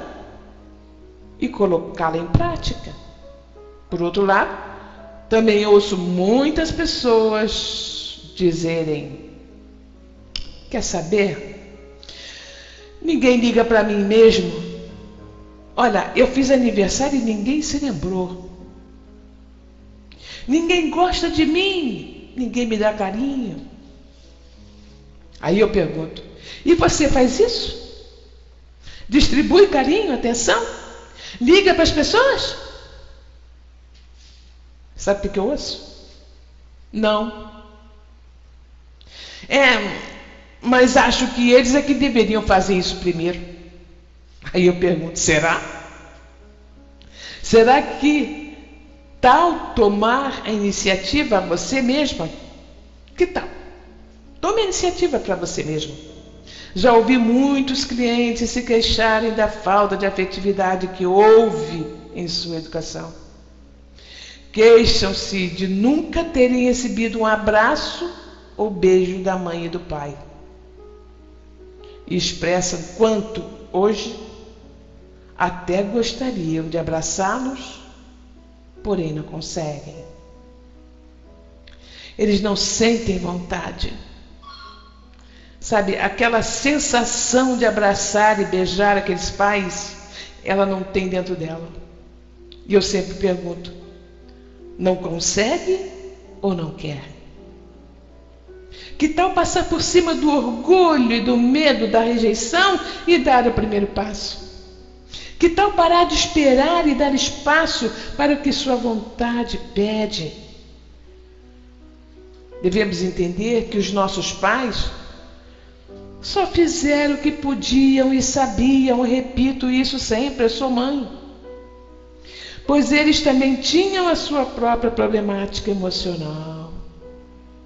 e colocá-la em prática. Por outro lado, também ouço muitas pessoas dizerem: quer saber? Ninguém liga para mim mesmo. Olha, eu fiz aniversário e ninguém se lembrou. Ninguém gosta de mim, ninguém me dá carinho. Aí eu pergunto: e você faz isso? Distribui carinho, atenção? Liga para as pessoas? Sabe o que eu ouço? Não. Mas acho que eles é que deveriam fazer isso primeiro. Aí eu pergunto: será? Será que tal tomar a iniciativa a você mesma? Que tal? Tome a iniciativa para você mesmo. Já ouvi muitos clientes se queixarem da falta de afetividade que houve em sua educação. Queixam-se de nunca terem recebido um abraço ou beijo da mãe e do pai. E expressam quanto hoje até gostariam de abraçá-los, porém não conseguem. Eles não sentem vontade. Sabe, aquela sensação de abraçar e beijar aqueles pais, ela não tem dentro dela. E eu sempre pergunto: não consegue ou não quer? Que tal passar por cima do orgulho e do medo da rejeição e dar o primeiro passo? Que tal parar de esperar e dar espaço para o que sua vontade pede? Devemos entender que os nossos pais só fizeram o que podiam e sabiam. Eu repito isso sempre: eu sou mãe. Pois eles também tinham a sua própria problemática emocional.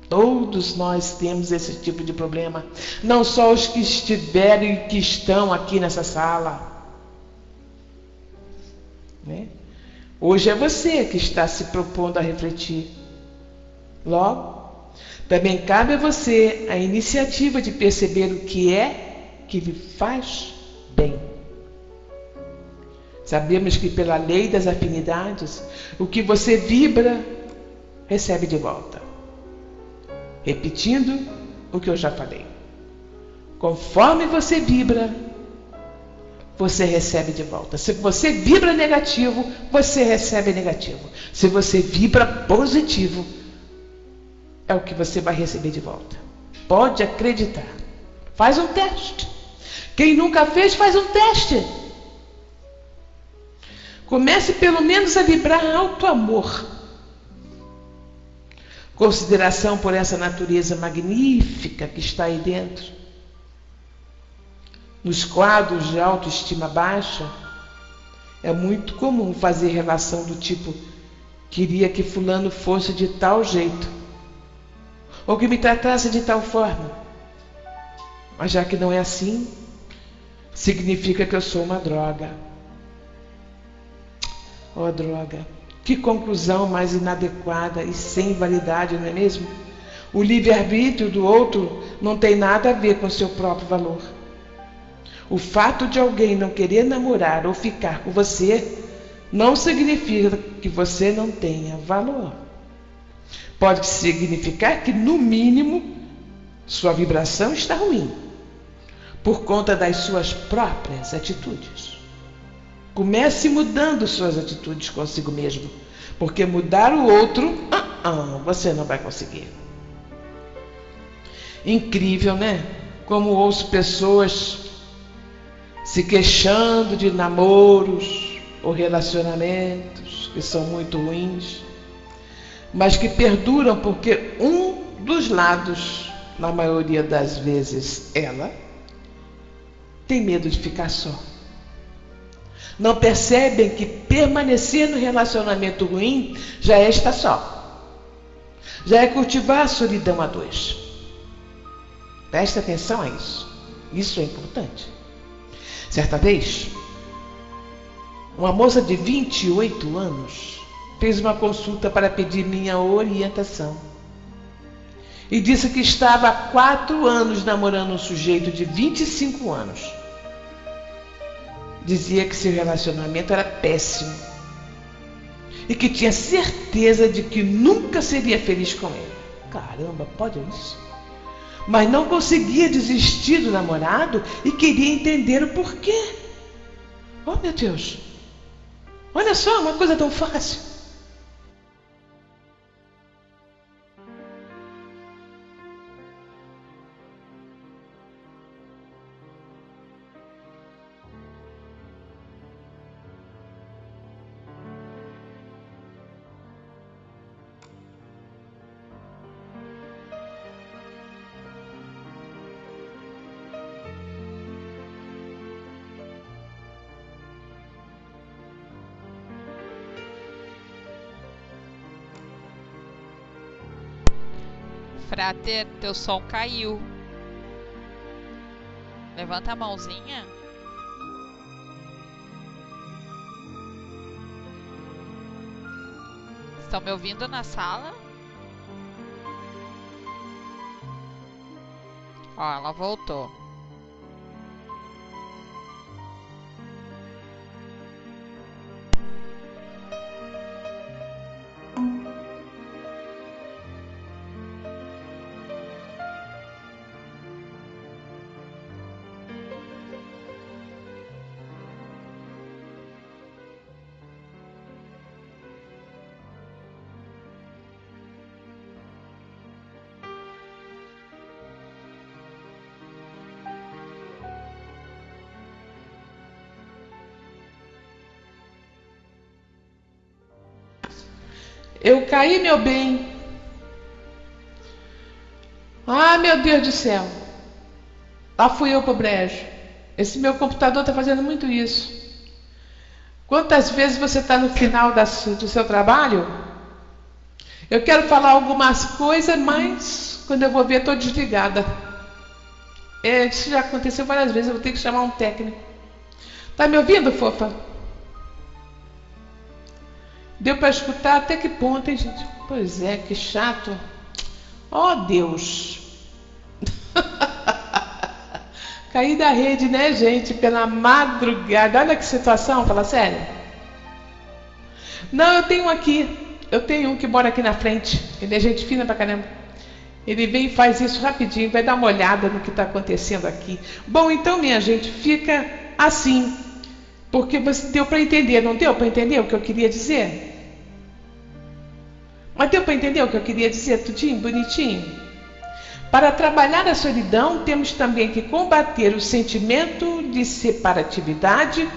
Todos nós temos esse tipo de problema. Não só os que estiveram e que estão aqui nessa sala. Hoje é você que está se propondo a refletir. Logo, também cabe a você a iniciativa de perceber o que é que lhe faz bem. Sabemos que pela lei das afinidades, o que você vibra, recebe de volta. Repetindo o que eu já falei. Conforme você vibra, você recebe de volta. Se você vibra negativo, você recebe negativo. Se você vibra positivo, é o que você vai receber de volta. Pode acreditar. Faz um teste. Quem nunca fez, faz um teste. Comece pelo menos a vibrar alto amor. consideração por essa natureza magnífica que está aí dentro. Nos quadros de autoestima baixa, é muito comum fazer relação do tipo: queria que fulano fosse de tal jeito, ou que me tratasse de tal forma. Mas já que não é assim, significa que eu sou uma droga. Oh, droga! Que conclusão mais inadequada e sem validade, não é mesmo? O livre-arbítrio do outro não tem nada a ver com seu próprio valor. O fato de alguém não querer namorar ou ficar com você não significa que você não tenha valor. Pode significar que, no mínimo, sua vibração está ruim, por conta das suas próprias atitudes. Comece mudando suas atitudes consigo mesmo, porque mudar o outro, você não vai conseguir. Incrível, né? Como ouço pessoas se queixando de namoros ou relacionamentos que são muito ruins, mas que perduram porque um dos lados, na maioria das vezes ela, tem medo de ficar só. Não percebem que permanecer no relacionamento ruim já é estar só. Já é cultivar a solidão a dois. Preste atenção a isso. Isso é importante. Certa vez, uma moça de 28 anos fez uma consulta para pedir minha orientação. E disse que estava há 4 anos namorando um sujeito de 25 anos. Dizia que seu relacionamento era péssimo e que tinha certeza de que nunca seria feliz com ele. Caramba, pode isso? Mas não conseguia desistir do namorado e queria entender o porquê. Oh, meu Deus! Olha só, uma coisa tão fácil. Frater, teu som caiu. Levanta a mãozinha. Estão me ouvindo na sala? Ó, ela voltou. Eu caí, meu bem. Ah, meu Deus do céu. Lá fui eu pro brejo. Esse meu computador está fazendo muito isso. Quantas vezes você está no final do seu trabalho? Eu quero falar algumas coisas, mas quando eu vou ver, estou desligada. Isso já aconteceu várias vezes, eu vou ter que chamar um técnico. Tá me ouvindo, fofa? Deu para escutar até que ponto, hein, gente? Pois é, que chato. Oh, Deus. Caí da rede, né, gente? Pela madrugada. Olha que situação, fala sério. Não, eu tenho um aqui. Eu tenho um que mora aqui na frente. Ele é gente fina pra caramba. Ele vem e faz isso rapidinho. Vai dar uma olhada no que está acontecendo aqui. Bom, então, minha gente, fica assim. Porque você deu para entender, não deu para entender o que eu queria dizer? Mas deu para entender o que eu queria dizer, tudinho, bonitinho? Para trabalhar a solidão, temos também que combater o sentimento de separatividade,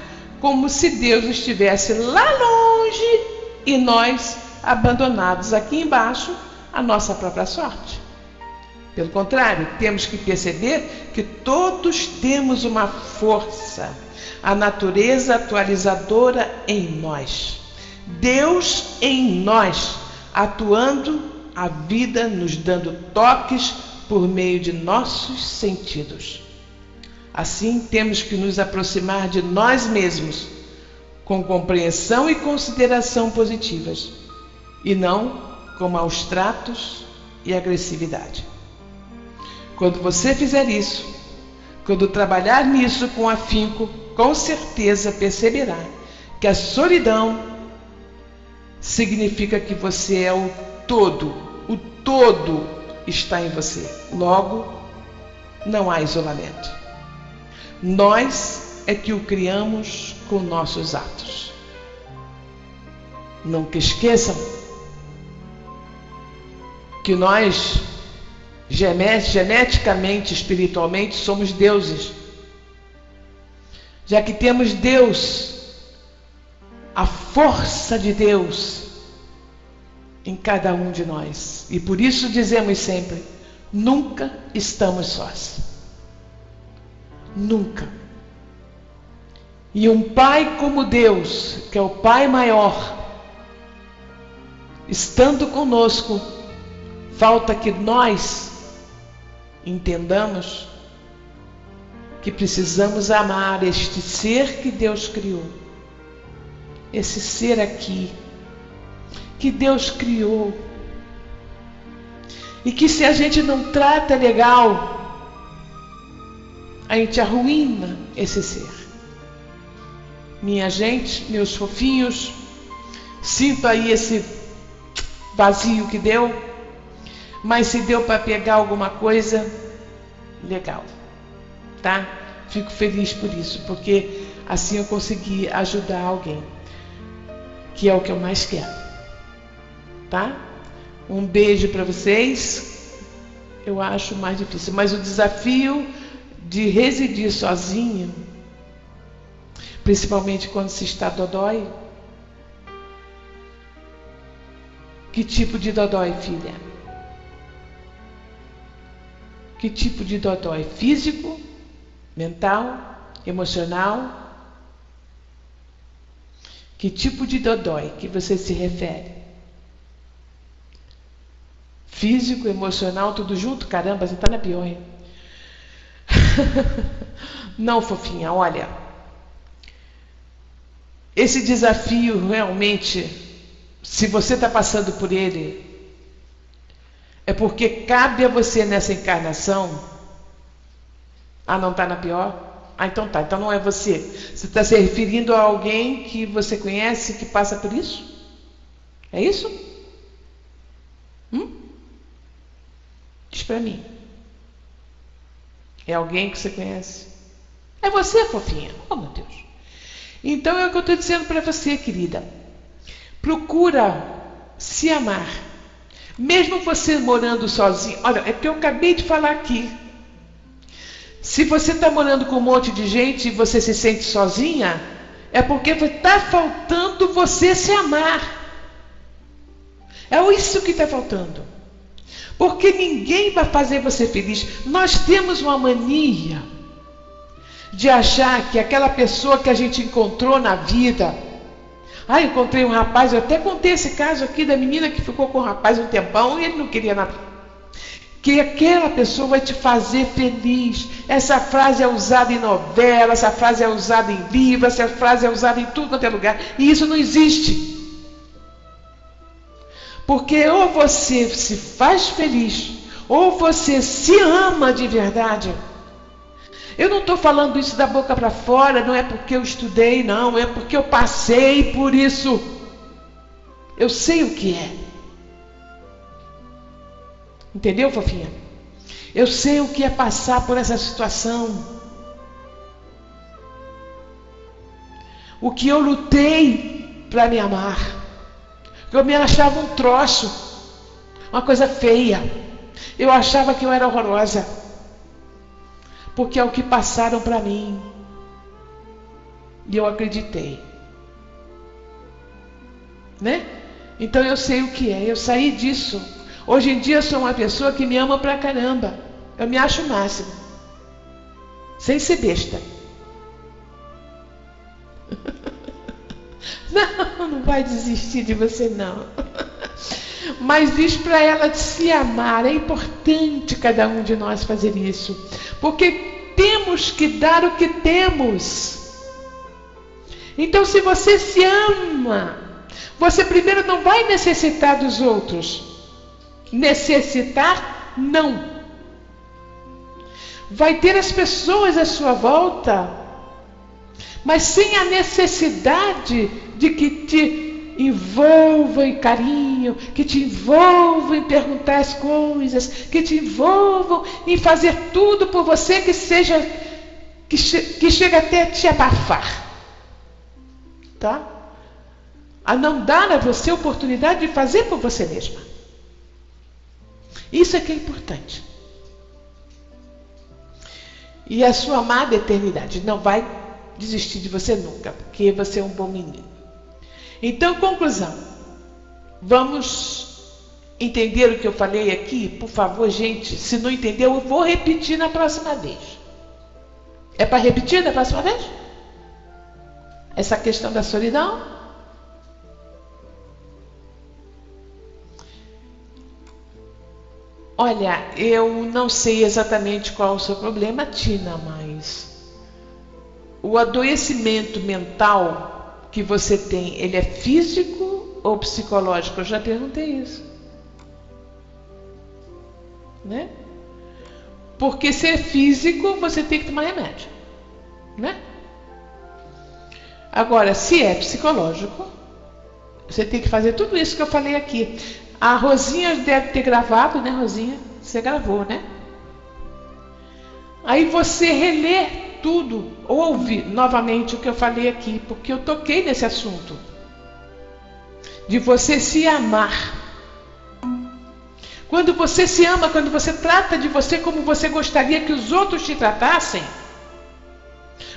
como se Deus estivesse lá longe e nós abandonados aqui embaixo, a nossa própria sorte. Pelo contrário, temos que perceber que todos temos uma força, a natureza atualizadora em nós. Deus em nós, atuando a vida, nos dando toques por meio de nossos sentidos. Assim, temos que nos aproximar de nós mesmos com compreensão e consideração positivas, e não com maus tratos e agressividade. Quando você fizer isso, quando trabalhar nisso com afinco, com certeza perceberá que a solidão significa que você é o todo está em você. Logo, não há isolamento. Nós é que o criamos com nossos atos. Nunca esqueçam que nós, geneticamente, espiritualmente, somos deuses. Já que temos Deus, a força de Deus em cada um de nós. E por isso dizemos sempre, nunca estamos sós. Nunca. E um Pai como Deus, que é o Pai maior, estando conosco, falta que nós entendamos que precisamos amar este ser que Deus criou. Esse ser aqui, que Deus criou. E que se a gente não trata legal, a gente arruína esse ser. Minha gente, meus fofinhos, sinto aí esse vazio que deu, mas se deu para pegar alguma coisa, legal, tá? Fico feliz por isso, porque assim eu consegui ajudar alguém, que é o que eu mais quero, tá? Um beijo para vocês. Eu acho mais difícil, mas o desafio de residir sozinho, principalmente quando se está dodói. Que tipo de dodói, filha? Que tipo de dodói? Físico, mental, emocional? Que tipo de dodói que você se refere? Físico, emocional, tudo junto? Caramba, você está na pior, hein? Não, fofinha, olha. Esse desafio realmente, se você está passando por ele, é porque cabe a você nessa encarnação. Ah, não está na pior? Ah, então tá. Então não é você. Você está se referindo a alguém que você conhece que passa por isso? É isso? Diz para mim. É alguém que você conhece? É você, fofinha? Oh, meu Deus. Então é o que eu estou dizendo para você, querida. Procura se amar. Mesmo você morando sozinho. Olha, é que eu acabei de falar aqui. Se você está morando com um monte de gente e você se sente sozinha, é porque está faltando você se amar. É isso que está faltando. Porque ninguém vai fazer você feliz. Nós temos uma mania de achar que aquela pessoa que a gente encontrou na vida... Ah, encontrei um rapaz, eu até contei esse caso aqui da menina que ficou com o rapaz um tempão e ele não queria nada. Que aquela pessoa vai te fazer feliz. Essa frase é usada em novela, essa frase é usada em livro, essa frase é usada em tudo quanto é lugar. E isso não existe. Porque ou você se faz feliz, ou você se ama de verdade. Eu não estou falando isso da boca para fora, não é porque eu estudei, não, é porque eu passei por isso. Eu sei o que é. Entendeu, fofinha? Eu sei o que é passar por essa situação. O que eu lutei para me amar. Eu me achava um troço, uma coisa feia. Eu achava que eu era horrorosa. Porque é o que passaram para mim. E eu acreditei. Né? Então eu sei o que é. Eu saí disso Hoje em dia eu sou uma pessoa que me ama pra caramba. Eu me acho o máximo. Sem ser besta. Não vai desistir de você não. Mas diz para ela de se amar. É importante cada um de nós fazer isso. Porque temos que dar o que temos. Então se você se ama, você primeiro não vai necessitar dos outros. Necessitar, não. Vai ter as pessoas à sua volta, mas sem a necessidade de que te envolvam em carinho, que te envolvam em perguntar as coisas, que te envolvam em fazer tudo por você que chega até a te abafar. Tá? A não dar a você a oportunidade de fazer por você mesma. Isso é que é importante. E a sua amada eternidade não vai desistir de você nunca, porque você é um bom menino. Então, conclusão. Vamos entender o que eu falei aqui? Por favor, gente, se não entendeu, eu vou repetir na próxima vez. É para repetir na próxima vez? Essa questão da solidão? Olha, eu não sei exatamente qual é o seu problema, Tina, mas o adoecimento mental que você tem, ele é físico ou psicológico? Eu já perguntei isso. Né? Porque se é físico, você tem que tomar remédio. Né? Agora, se é psicológico, você tem que fazer tudo isso que eu falei aqui. A Rosinha deve ter gravado, né, Rosinha? Você gravou, né? Aí você relê tudo, ouve novamente o que eu falei aqui, porque eu toquei nesse assunto. De você se amar. Quando você se ama, quando você trata de você como você gostaria que os outros te tratassem,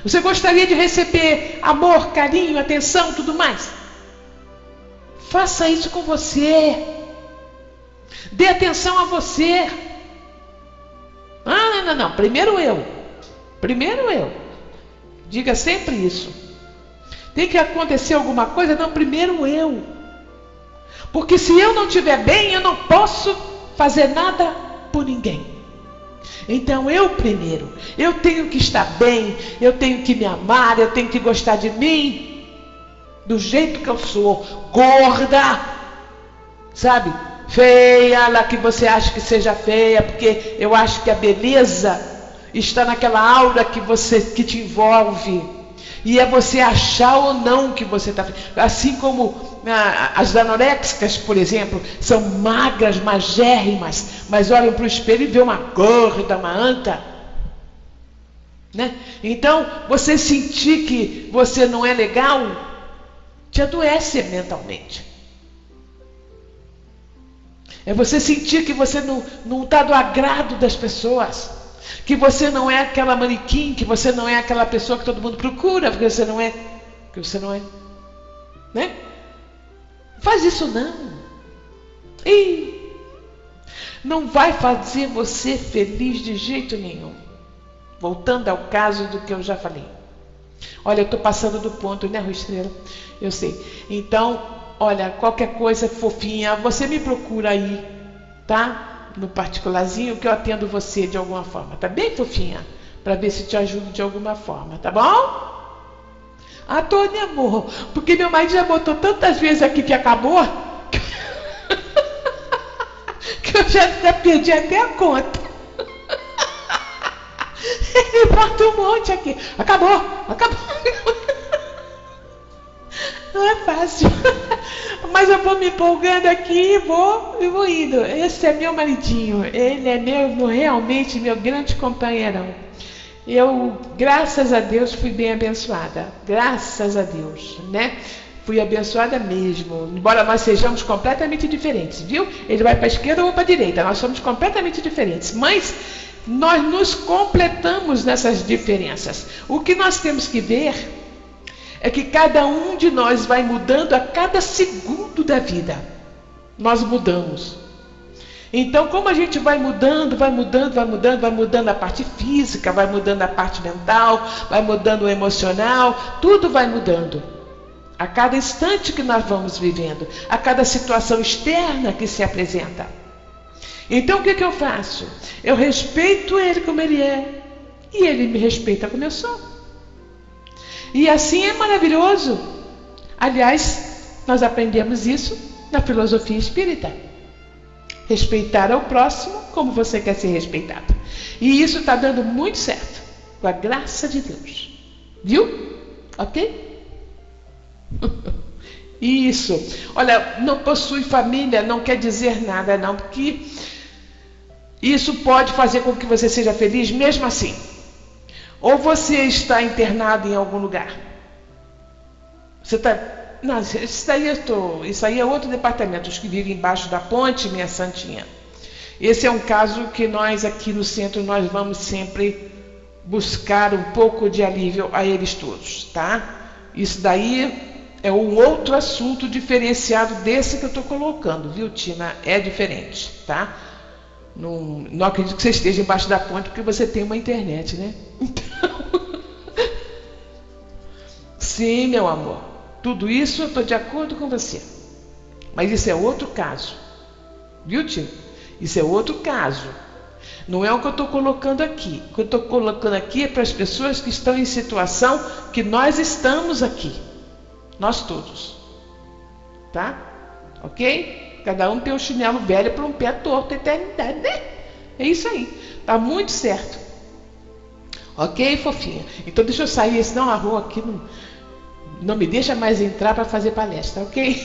você gostaria de receber amor, carinho, atenção, tudo mais? Faça isso com você. Dê atenção a você. Não. Primeiro eu. Primeiro eu. Diga sempre isso. Tem que acontecer alguma coisa? Não, primeiro eu. Porque se eu não estiver bem, eu não posso fazer nada por ninguém. Então eu primeiro. Eu tenho que estar bem. Eu tenho que me amar. Eu tenho que gostar de mim. Do jeito que eu sou. Gorda. Sabe? Feia, lá que você acha que seja feia, porque eu acho que a beleza está naquela aura que te envolve. E é você achar ou não que você está feia. Assim como as anoréxicas, por exemplo, são magras, magérrimas, mas olham para o espelho e vê uma gorda, uma anta. Né? Então, você sentir que você não é legal, te adoece mentalmente. É você sentir que você não está do agrado das pessoas. Que você não é aquela manequim, que você não é aquela pessoa que todo mundo procura, porque você não é. Porque você não é. Né? Faz isso não. Não vai fazer você feliz de jeito nenhum. Voltando ao caso do que eu já falei. Olha, eu estou passando do ponto, né, Rui Estrela? Eu sei. Então, olha, qualquer coisa fofinha, você me procura aí, tá? No particularzinho, que eu atendo você de alguma forma. Tá bem, fofinha? Para ver se te ajudo de alguma forma, tá bom? Tony, amor, porque meu marido já botou tantas vezes aqui que acabou, que eu já perdi até a conta. Ele bota um monte aqui. Acabou. Não é fácil. Mas eu vou me empolgando aqui e vou indo. Esse é meu maridinho. Ele é realmente meu grande companheirão. Eu, graças a Deus, fui bem abençoada. Graças a Deus, né? Fui abençoada mesmo. Embora nós sejamos completamente diferentes, viu? Ele vai para a esquerda ou para a direita. Nós somos completamente diferentes. Mas nós nos completamos nessas diferenças. O que nós temos que ver é que cada um de nós vai mudando a cada segundo da vida. Nós mudamos. Então, como a gente vai mudando, vai mudando, vai mudando, vai mudando a parte física, vai mudando a parte mental, vai mudando o emocional, tudo vai mudando. A cada instante que nós vamos vivendo, a cada situação externa que se apresenta. Então, o que eu faço? Eu respeito ele como ele é, e ele me respeita como eu sou. E assim é maravilhoso. Aliás, nós aprendemos isso na filosofia espírita. Respeitar ao próximo como você quer ser respeitado. E isso está dando muito certo, com a graça de Deus. Viu? Ok? Isso. Olha, não possui família não quer dizer nada não, porque isso pode fazer com que você seja feliz mesmo assim. Ou você está internado em algum lugar. Você está... Não, isso aí é outro departamento, os que vivem embaixo da ponte, minha santinha. Esse é um caso que nós aqui no centro, nós vamos sempre buscar um pouco de alívio a eles todos, tá? Isso daí é um outro assunto diferenciado desse que eu estou colocando, viu, Tina? É diferente, tá? Não acredito que você esteja embaixo da ponte porque você tem uma internet, né? Então... Sim, meu amor. Tudo isso eu estou de acordo com você. Mas isso é outro caso. Viu, tio? Isso é outro caso. Não é o que eu estou colocando aqui. O que eu estou colocando aqui é para as pessoas que estão em situação que nós estamos aqui. Nós todos. Tá? Ok? Cada um tem um chinelo velho para um pé torto, eternidade, né? É isso aí. Tá muito certo. Ok, fofinha? Então deixa eu sair, senão a rua aqui não me deixa mais entrar para fazer palestra, ok?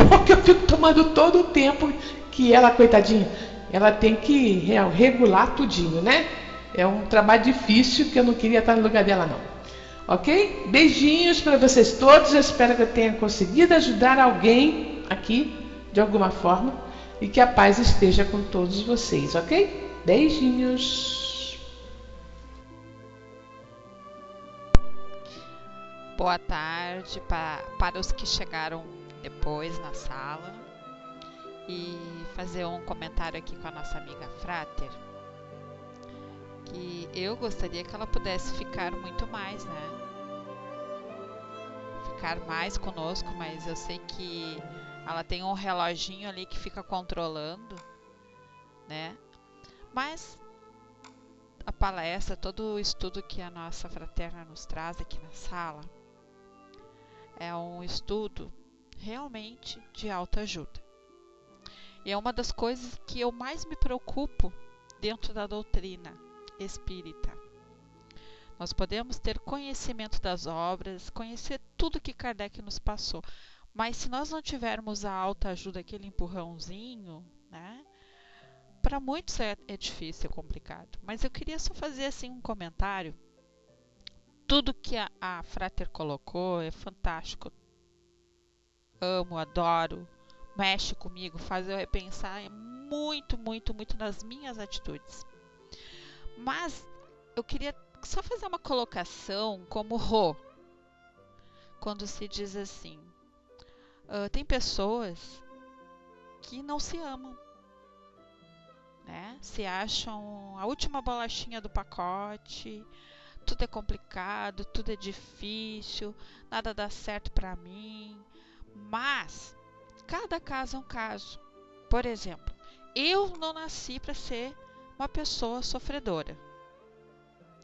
Porque eu fico tomando todo o tempo que ela, coitadinha, ela tem que regular tudinho, né? É um trabalho difícil que eu não queria estar no lugar dela, não. Ok? Beijinhos para vocês todos. Eu espero que eu tenha conseguido ajudar alguém aqui, de alguma forma, e que a paz esteja com todos vocês, ok? Beijinhos. Boa tarde para os que chegaram depois na sala e fazer um comentário aqui com a nossa amiga Frater, que eu gostaria que ela pudesse ficar muito mais, né? Ficar mais conosco, mas eu sei que ela tem um reloginho ali que fica controlando, né? Mas a palestra, todo o estudo que a nossa fraterna nos traz aqui na sala, é um estudo realmente de autoajuda. E é uma das coisas que eu mais me preocupo dentro da doutrina espírita. Nós podemos ter conhecimento das obras, conhecer tudo que Kardec nos passou, mas se nós não tivermos a autoajuda, aquele empurrãozinho, né? Para muitos é difícil, é complicado. Mas eu queria só fazer assim um comentário. Tudo que a Frater colocou é fantástico. Amo, adoro, mexe comigo, faz eu repensar muito, muito, muito nas minhas atitudes. Mas eu queria só fazer uma colocação como Rô, quando se diz assim, tem pessoas que não se amam, né? Se acham a última bolachinha do pacote. Tudo é complicado, tudo é difícil, nada dá certo para mim. Mas cada caso é um caso. Por exemplo, eu não nasci para ser uma pessoa sofredora.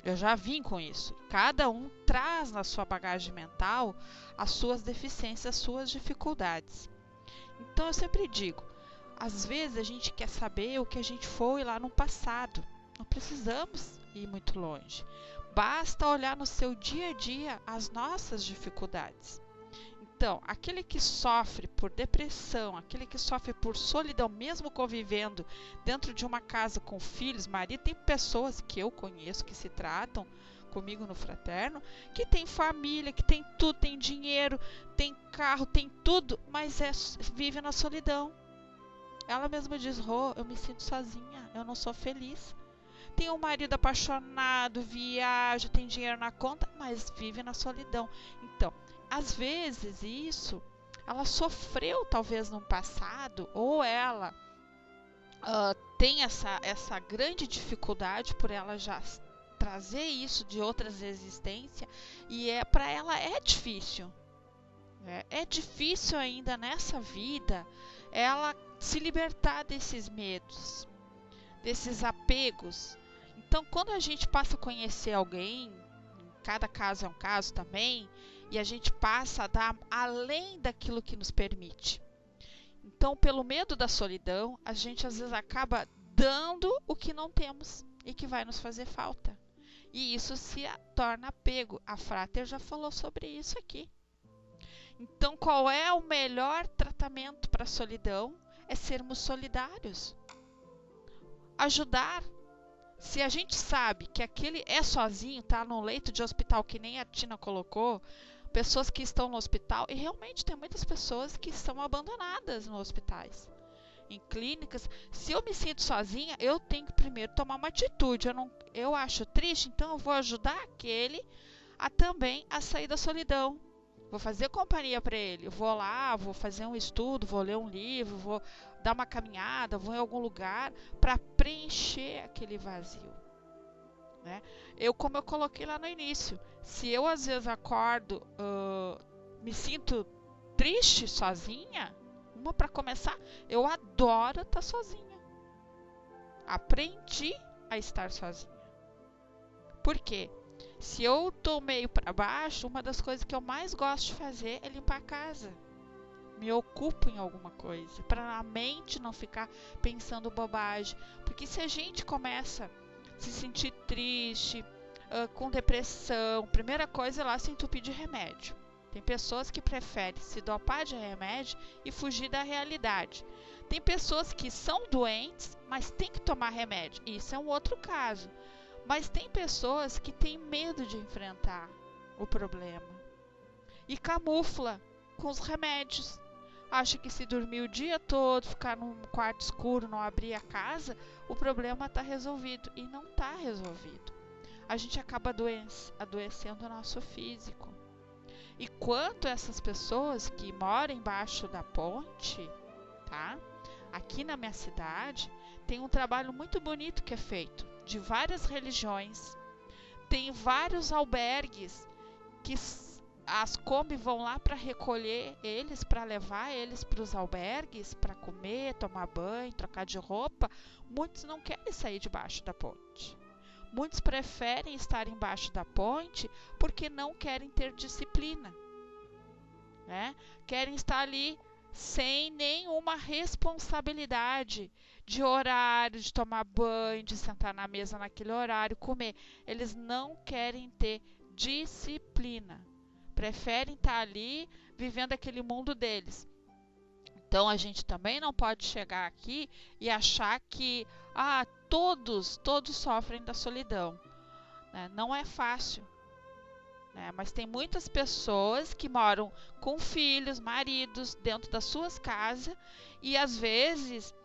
Eu já vim com isso. Cada um traz na sua bagagem mental as suas deficiências, as suas dificuldades. Então eu sempre digo, às vezes a gente quer saber o que a gente foi lá no passado. Não precisamos ir muito longe. Basta olhar no seu dia a dia as nossas dificuldades. Então, aquele que sofre por depressão, aquele que sofre por solidão, mesmo convivendo dentro de uma casa com filhos, marido, tem pessoas que eu conheço que se tratam comigo no fraterno, que tem família, que tem tudo, tem dinheiro, tem carro, tem tudo, mas vive na solidão. Ela mesma diz, Rô, eu me sinto sozinha, eu não sou feliz. Tem um marido apaixonado, viaja, tem dinheiro na conta, mas vive na solidão. Então, às vezes ela sofreu talvez no passado, ou ela tem essa grande dificuldade por ela já trazer isso de outras existências, e para ela é difícil. É difícil ainda nessa vida ela se libertar desses medos, desses apegos. Então, quando a gente passa a conhecer alguém, cada caso é um caso também, e a gente passa a dar além daquilo que nos permite. Então, pelo medo da solidão, a gente às vezes acaba dando o que não temos e que vai nos fazer falta. E isso se torna apego. A Frater já falou sobre isso aqui. Então, qual é o melhor tratamento para a solidão? É sermos solidários. Ajudar. Se a gente sabe que aquele é sozinho, tá num leito de hospital, que nem a Tina colocou, pessoas que estão no hospital, e realmente tem muitas pessoas que são abandonadas nos hospitais, em clínicas. Se eu me sinto sozinha, eu tenho que primeiro tomar uma atitude. Eu acho triste, então eu vou ajudar aquele a também a sair da solidão. Vou fazer companhia para ele. Eu vou lá, vou fazer um estudo, vou ler um livro, vou dar uma caminhada, vou em algum lugar para preencher aquele vazio. Né? Como eu coloquei lá no início, se eu às vezes acordo, me sinto triste sozinha, para começar, eu adoro estar sozinha. Aprendi a estar sozinha. Por quê? Se eu tô meio para baixo, uma das coisas que eu mais gosto de fazer é limpar a casa. Me ocupo em alguma coisa, para a mente não ficar pensando bobagem. Porque se a gente começa a se sentir triste, com depressão, primeira coisa é lá se entupir de remédio. Tem pessoas que preferem se dopar de remédio e fugir da realidade. Tem pessoas que são doentes, mas tem que tomar remédio. Isso é um outro caso. Mas tem pessoas que têm medo de enfrentar o problema e camufla com os remédios. Acha que se dormir o dia todo, ficar num quarto escuro, não abrir a casa, o problema está resolvido. E não está resolvido. A gente acaba adoecendo o nosso físico. E quanto essas pessoas que moram embaixo da ponte, tá? Aqui na minha cidade, tem um trabalho muito bonito que é feito, de várias religiões. Tem vários albergues que as Kombi vão lá para recolher eles, para levar eles para os albergues, para comer, tomar banho, trocar de roupa. Muitos não querem sair debaixo da ponte. Muitos preferem estar embaixo da ponte porque não querem ter disciplina, né? Querem estar ali sem nenhuma responsabilidade de horário, de tomar banho, de sentar na mesa naquele horário, comer. Eles não querem ter disciplina. Preferem estar ali vivendo aquele mundo deles. Então a gente também não pode chegar aqui e achar que todos sofrem da solidão. Né? Não é fácil. Né? Mas tem muitas pessoas que moram com filhos, maridos, dentro das suas casas, e às vezes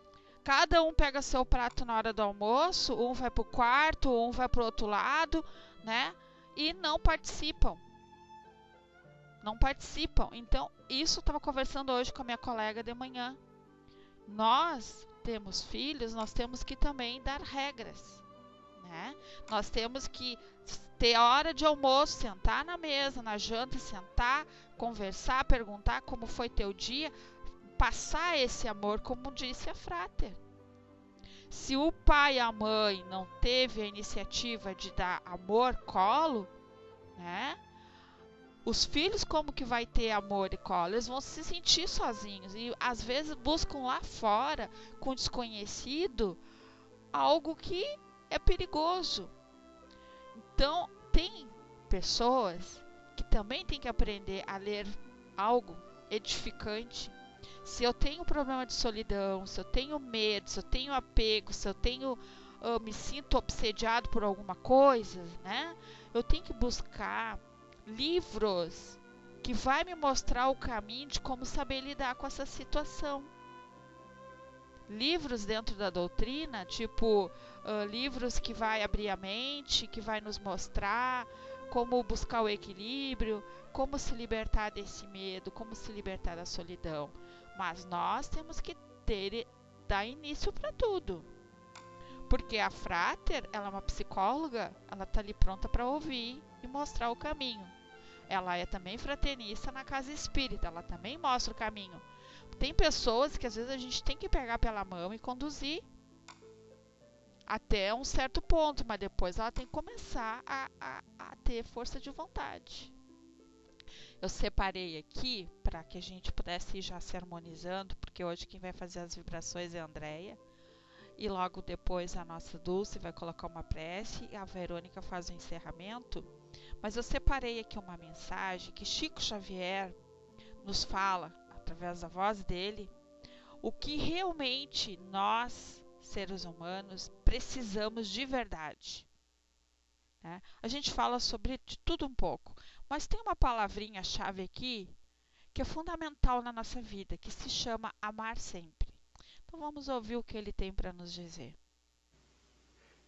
cada um pega seu prato na hora do almoço, um vai para o quarto, um vai para o outro lado, né? E não participam. Não participam. Então, isso eu estava conversando hoje com a minha colega de manhã. Nós temos filhos, nós temos que também dar regras, né? Nós temos que ter hora de almoço, sentar na mesa, na janta, sentar, conversar, perguntar como foi teu dia, passar esse amor, como disse a Frater. Se o pai e a mãe não teve a iniciativa de dar amor, colo, né? Os filhos como que vai ter amor e colo? Eles vão se sentir sozinhos e às vezes buscam lá fora, com desconhecido, algo que é perigoso. Então, tem pessoas que também têm que aprender a ler algo edificante. Se eu tenho problema de solidão, se eu tenho medo, se eu tenho apego, se eu me sinto obsediado por alguma coisa, né? Eu tenho que buscar livros que vai me mostrar o caminho de como saber lidar com essa situação. Livros dentro da doutrina, tipo livros que vai abrir a mente, que vai nos mostrar como buscar o equilíbrio, como se libertar desse medo, como se libertar da solidão. Mas nós temos que dar início para tudo. Porque a Frater, ela é uma psicóloga, ela está ali pronta para ouvir e mostrar o caminho. Ela é também fraternista na casa espírita, ela também mostra o caminho. Tem pessoas que às vezes a gente tem que pegar pela mão e conduzir até um certo ponto, mas depois ela tem que começar a ter força de vontade. Eu separei aqui para que a gente pudesse ir já se harmonizando, porque hoje quem vai fazer as vibrações é a Andréia. E logo depois a nossa Dulce vai colocar uma prece e a Verônica faz o encerramento. Mas eu separei aqui uma mensagem que Chico Xavier nos fala, através da voz dele, o que realmente nós, seres humanos, precisamos de verdade. Né? A gente fala sobre de tudo um pouco, mas tem uma palavrinha-chave aqui que é fundamental na nossa vida, que se chama amar sempre. Então vamos ouvir o que ele tem para nos dizer.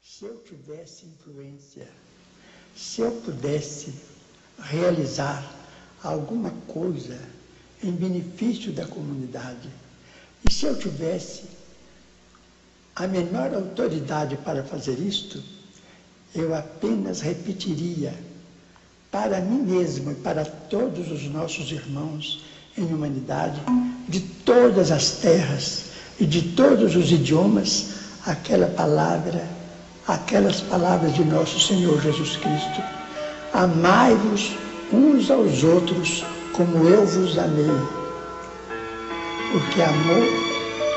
Se eu tivesse influência, se eu pudesse realizar alguma coisa em benefício da comunidade, e se eu tivesse a menor autoridade para fazer isto, eu apenas repetiria para mim mesmo e para todos os nossos irmãos em humanidade, de todas as terras e de todos os idiomas, aquelas palavras de nosso Senhor Jesus Cristo: amai-vos uns aos outros como eu vos amei. Porque amor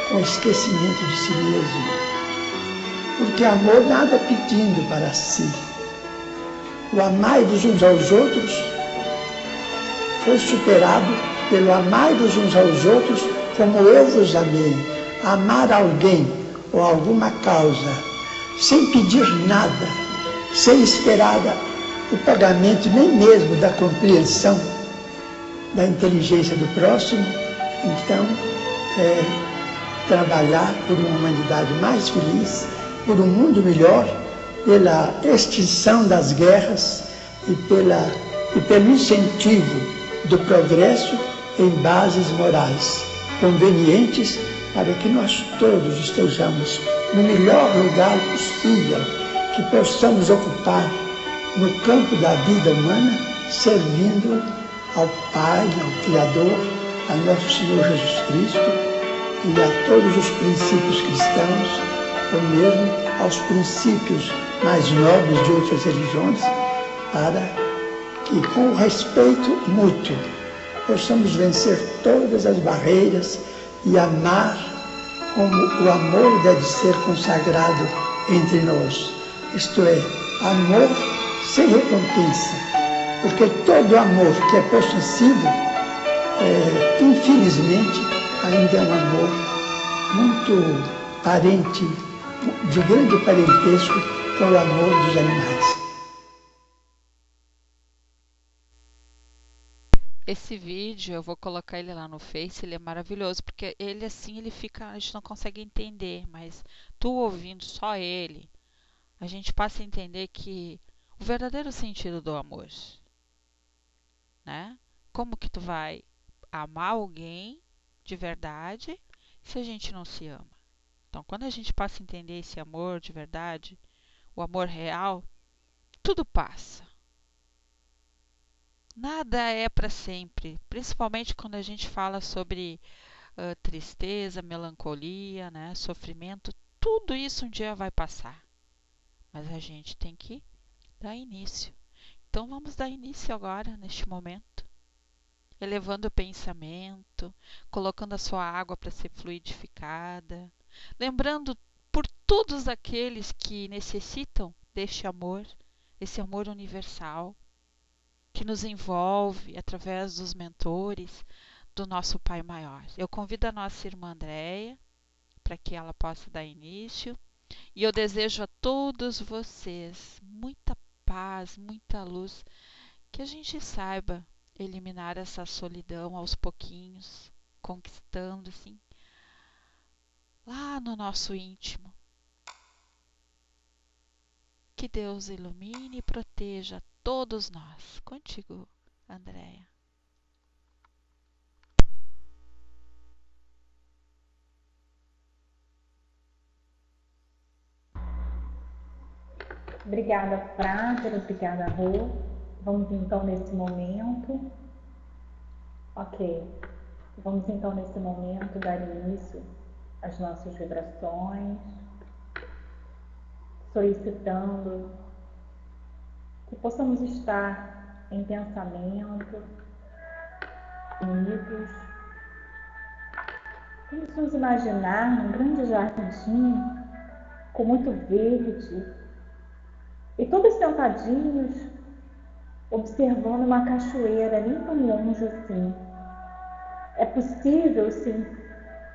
com esquecimento de si mesmo. Porque amor nada pedindo para si. O amai-vos uns aos outros foi superado pelo amai-vos uns aos outros como eu vos amei. Amar alguém ou alguma causa sem pedir nada, sem esperar o pagamento nem mesmo da compreensão da inteligência do próximo, então trabalhar por uma humanidade mais feliz, por um mundo melhor, pela extinção das guerras e pelo incentivo do progresso em bases morais convenientes para que nós todos estejamos no melhor lugar possível, que possamos ocupar no campo da vida humana, servindo ao Pai, ao Criador, a nosso Senhor Jesus Cristo e a todos os princípios cristãos, ou mesmo aos princípios mais nobres de outras religiões, para que, com o respeito mútuo, possamos vencer todas as barreiras e amar como o amor deve ser consagrado entre nós. Isto é, amor sem recompensa, porque todo amor que é possessivo, infelizmente, ainda é um amor muito parente, de grande parentesco com o amor dos animais. Esse vídeo, eu vou colocar ele lá no Face, ele é maravilhoso, porque ele assim, ele fica, a gente não consegue entender, mas tu ouvindo só ele, a gente passa a entender que o verdadeiro sentido do amor, né? Como que tu vai amar alguém de verdade se a gente não se ama? Então, quando a gente passa a entender esse amor de verdade, o amor real, tudo passa. Nada é para sempre, principalmente quando a gente fala sobre tristeza, melancolia, né, sofrimento, tudo isso um dia vai passar. Mas a gente tem que dar início. Então vamos dar início agora, neste momento, elevando o pensamento, colocando a sua água para ser fluidificada, lembrando por todos aqueles que necessitam deste amor, esse amor universal, que nos envolve através dos mentores do nosso Pai Maior. Eu convido a nossa irmã Andréia para que ela possa dar início e eu desejo a todos vocês muita paz, muita luz, que a gente saiba eliminar essa solidão aos pouquinhos, conquistando assim, lá no nosso íntimo. Que Deus ilumine e proteja todos nós. Contigo, Andréia. Obrigada, Frater, obrigada, Rô. Vamos então nesse momento. Ok. Vamos então nesse momento dar início às nossas vibrações, solicitando que possamos estar em pensamento, unidos. Vamos nos imaginar num grande jardim com muito verde e todos sentadinhos observando uma cachoeira nem tão longe assim. É possível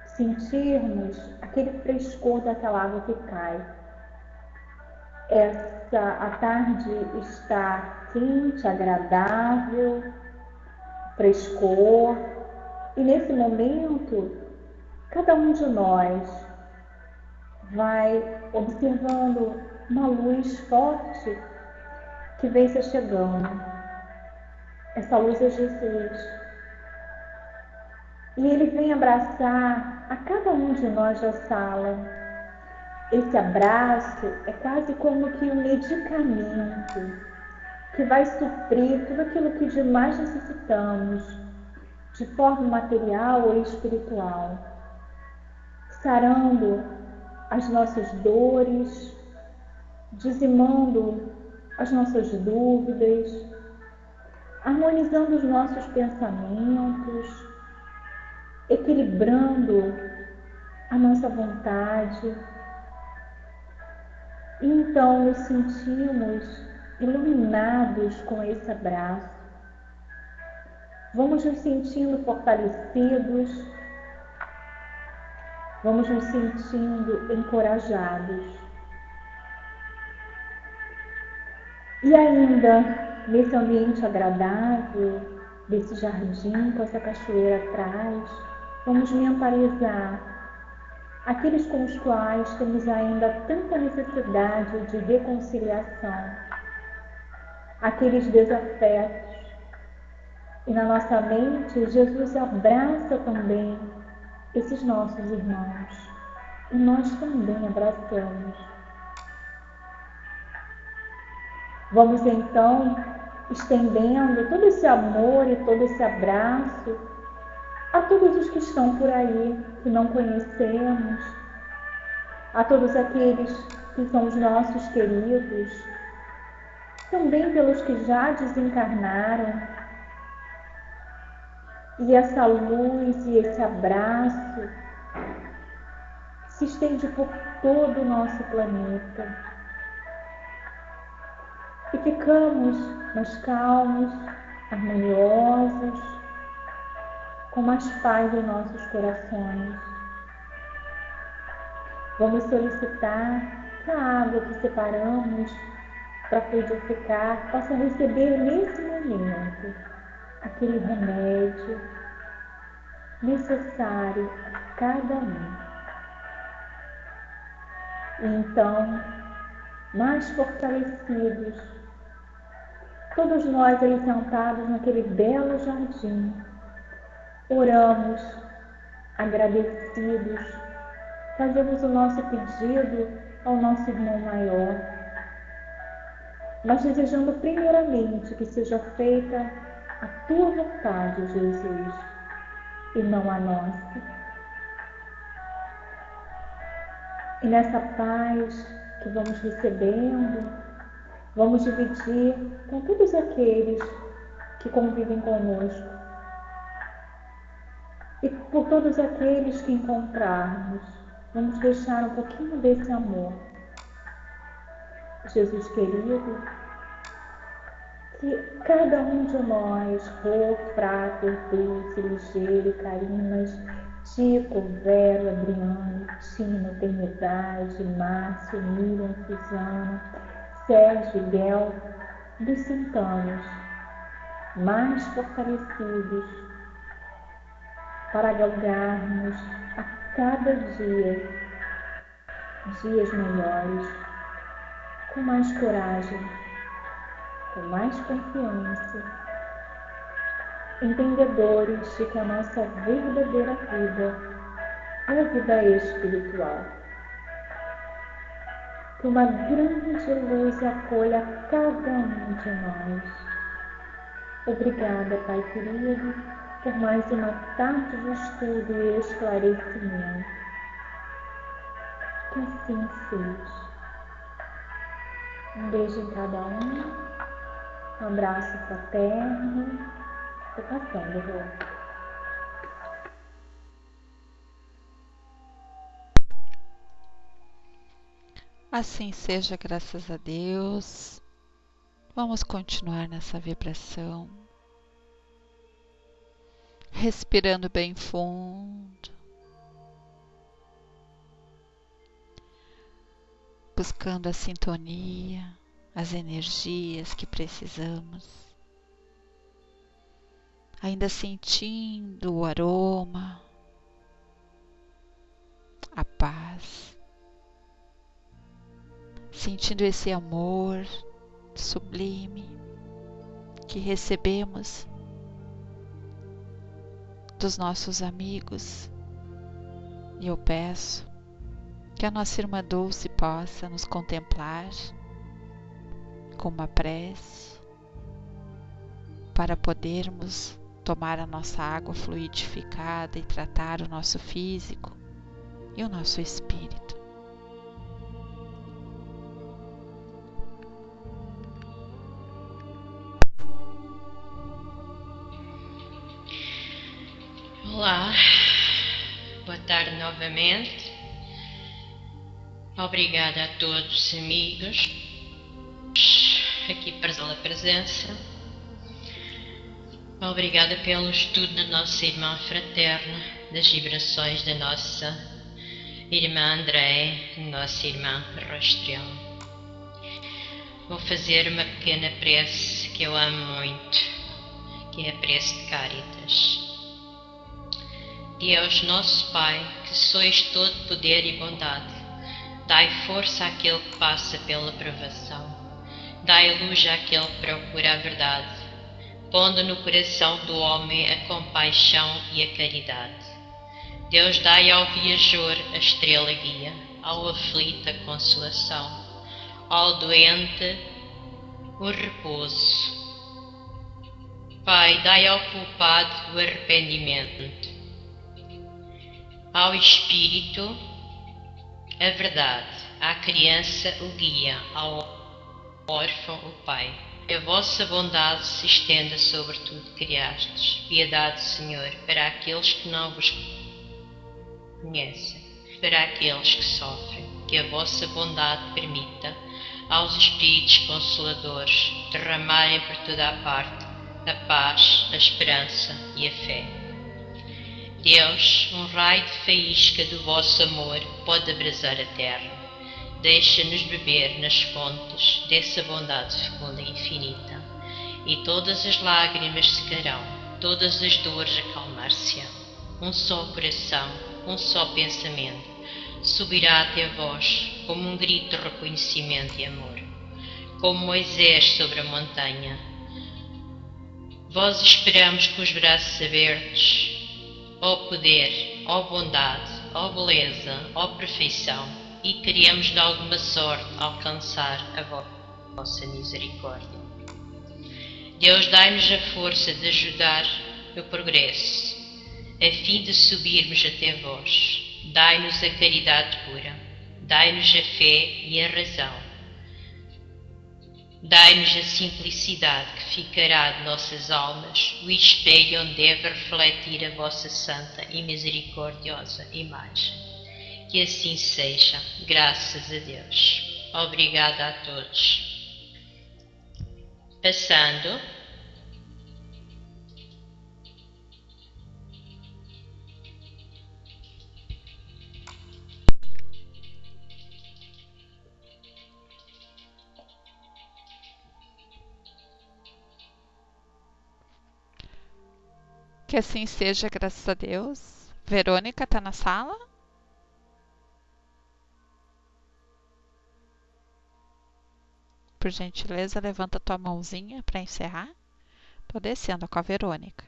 sentirmos aquele frescor daquela água que cai. A tarde está quente, agradável, frescor, e nesse momento cada um de nós vai observando uma luz forte que vem se chegando. Essa luz é Jesus. E ele vem abraçar a cada um de nós da sala. Esse abraço é quase como que um medicamento que vai suprir tudo aquilo que de mais necessitamos, de forma material ou espiritual, sarando as nossas dores, dizimando as nossas dúvidas, harmonizando os nossos pensamentos, equilibrando a nossa vontade. E então nos sentimos iluminados com esse abraço. Vamos nos sentindo fortalecidos, vamos nos sentindo encorajados. E ainda, nesse ambiente agradável, desse jardim com essa cachoeira atrás, vamos mentalizar aqueles com os quais temos ainda tanta necessidade de reconciliação, aqueles desafetos. E na nossa mente, Jesus abraça também esses nossos irmãos. E nós também abraçamos. Vamos então estendendo todo esse amor e todo esse abraço a todos os que estão por aí, que não conhecemos, a todos aqueles que são os nossos queridos, também pelos que já desencarnaram. E essa luz e esse abraço se estende por todo o nosso planeta. E ficamos mais calmos, harmoniosos, com mais paz em nossos corações. Vamos solicitar que a água que separamos para fluidificar possa receber nesse momento aquele remédio necessário a cada um. E então, mais fortalecidos, todos nós aí sentados naquele belo jardim, oramos, agradecidos, fazemos o nosso pedido ao nosso irmão maior, mas desejando primeiramente que seja feita a tua vontade, Jesus, e não a nossa. E nessa paz que vamos recebendo, vamos dividir com todos aqueles que convivem conosco e por todos aqueles que encontrarmos. Vamos deixar um pouquinho desse amor. Jesus querido, que cada um de nós, Rô, Frater, Dulce, Ligeiro, Carinas, Tico, Vera, Adriano, Tina, Eternidade, Márcio, Miriam, Suzana, Sérgio, Bel, nos sintamos mais fortalecidos para galgarmos a cada dia dias melhores, com mais coragem, com mais confiança, entendedores de que a nossa verdadeira vida é a vida espiritual. que uma grande luz acolha cada um de nós. Obrigada, Pai querido, por mais uma tarde de estudo e esclarecimento. Que assim seja. Um beijo em cada um abraço fraterno, estou passando, Rô. Assim seja, graças a Deus. Vamos continuar nessa vibração, respirando bem fundo, buscando a sintonia, as energias que precisamos, ainda sentindo o aroma, a paz, sentindo esse amor sublime que recebemos dos nossos amigos. E eu peço que a nossa irmã Dulce possa nos contemplar com uma prece para podermos tomar a nossa água fluidificada e tratar o nosso físico e o nosso espírito. Olá, boa tarde novamente. Obrigada a todos os amigos aqui pela presença. Obrigada pelo estudo da nossa irmã fraterna, das vibrações da nossa irmã Andréia, nossa irmã Rostrel. Vou fazer uma pequena prece que eu amo muito, que é a prece de Cáritas. Deus, nosso Pai, que sois todo poder e bondade, dai força àquele que passa pela provação, dai luz àquele que procura a verdade, pondo no coração do homem a compaixão e a caridade. Deus, dai ao viajor a estrela guia, ao aflito a consolação, ao doente o repouso. Pai, dai ao culpado o arrependimento, ao espírito a verdade, à criança o guia, ao órfão o pai. A vossa bondade se estenda sobre tudo que criastes. Piedade, Senhor, para aqueles que não vos conhecem, para aqueles que sofrem. Que a vossa bondade permita aos espíritos consoladores derramarem por toda a parte a paz, a esperança e a fé. Deus, um raio de faísca do vosso amor pode abrasar a terra. Deixa-nos beber nas fontes dessa bondade fecunda e infinita, e todas as lágrimas secarão, todas as dores acalmar-se-ão. Um só coração, um só pensamento, subirá até vós como um grito de reconhecimento e amor. Como Moisés sobre a montanha, vós esperamos com os braços abertos. Ó poder, ó bondade, ó beleza, ó perfeição, e queremos de alguma sorte alcançar a vossa misericórdia. Deus, dai-nos a força de ajudar o progresso, a fim de subirmos até vós. Dai-nos a caridade pura, dai-nos a fé e a razão. Dai-nos a simplicidade que ficará de nossas almas, o espelho onde deve refletir a vossa santa e misericordiosa imagem. Que assim seja, graças a Deus. Obrigada a todos. Passando Que assim seja, graças a Deus. Verônica, tá na sala? Por gentileza, levanta tua mãozinha para encerrar. Tô descendo com a Verônica.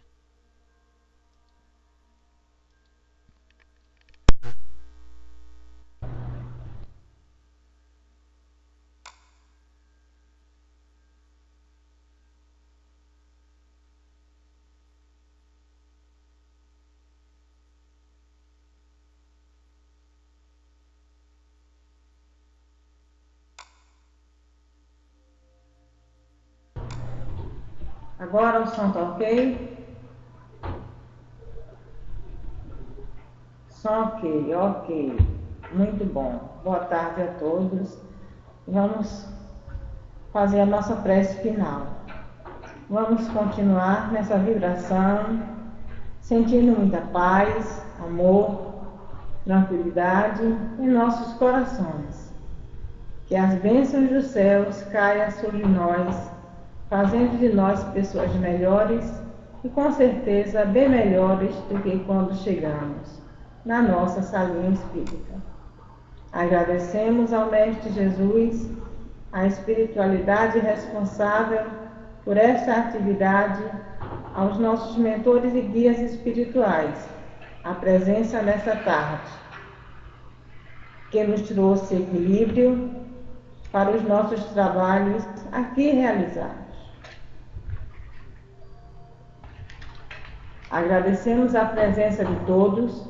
Agora o som tá ok? Som ok. Muito bom. Boa tarde a todos. Vamos fazer a nossa prece final. Vamos continuar nessa vibração, sentindo muita paz, amor, tranquilidade em nossos corações. Que as bênçãos dos céus caiam sobre nós, fazendo de nós pessoas melhores e com certeza bem melhores do que quando chegamos na nossa salinha espírita. Agradecemos ao Mestre Jesus, a espiritualidade responsável por esta atividade, aos nossos mentores e guias espirituais, a presença nessa tarde, que nos trouxe equilíbrio para os nossos trabalhos aqui realizados. Agradecemos a presença de todos,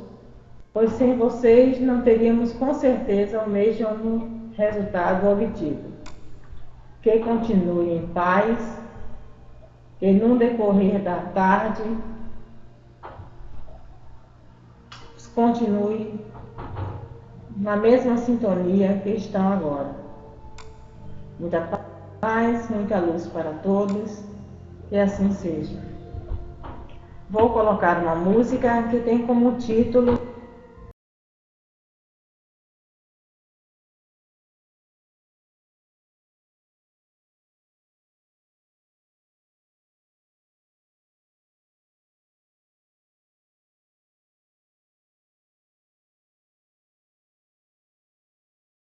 pois sem vocês não teríamos com certeza o mesmo resultado obtido. Que continue em paz, que no decorrer da tarde continue na mesma sintonia que estão agora. Muita paz, muita luz para todos, que assim seja. Vou colocar uma música que tem como título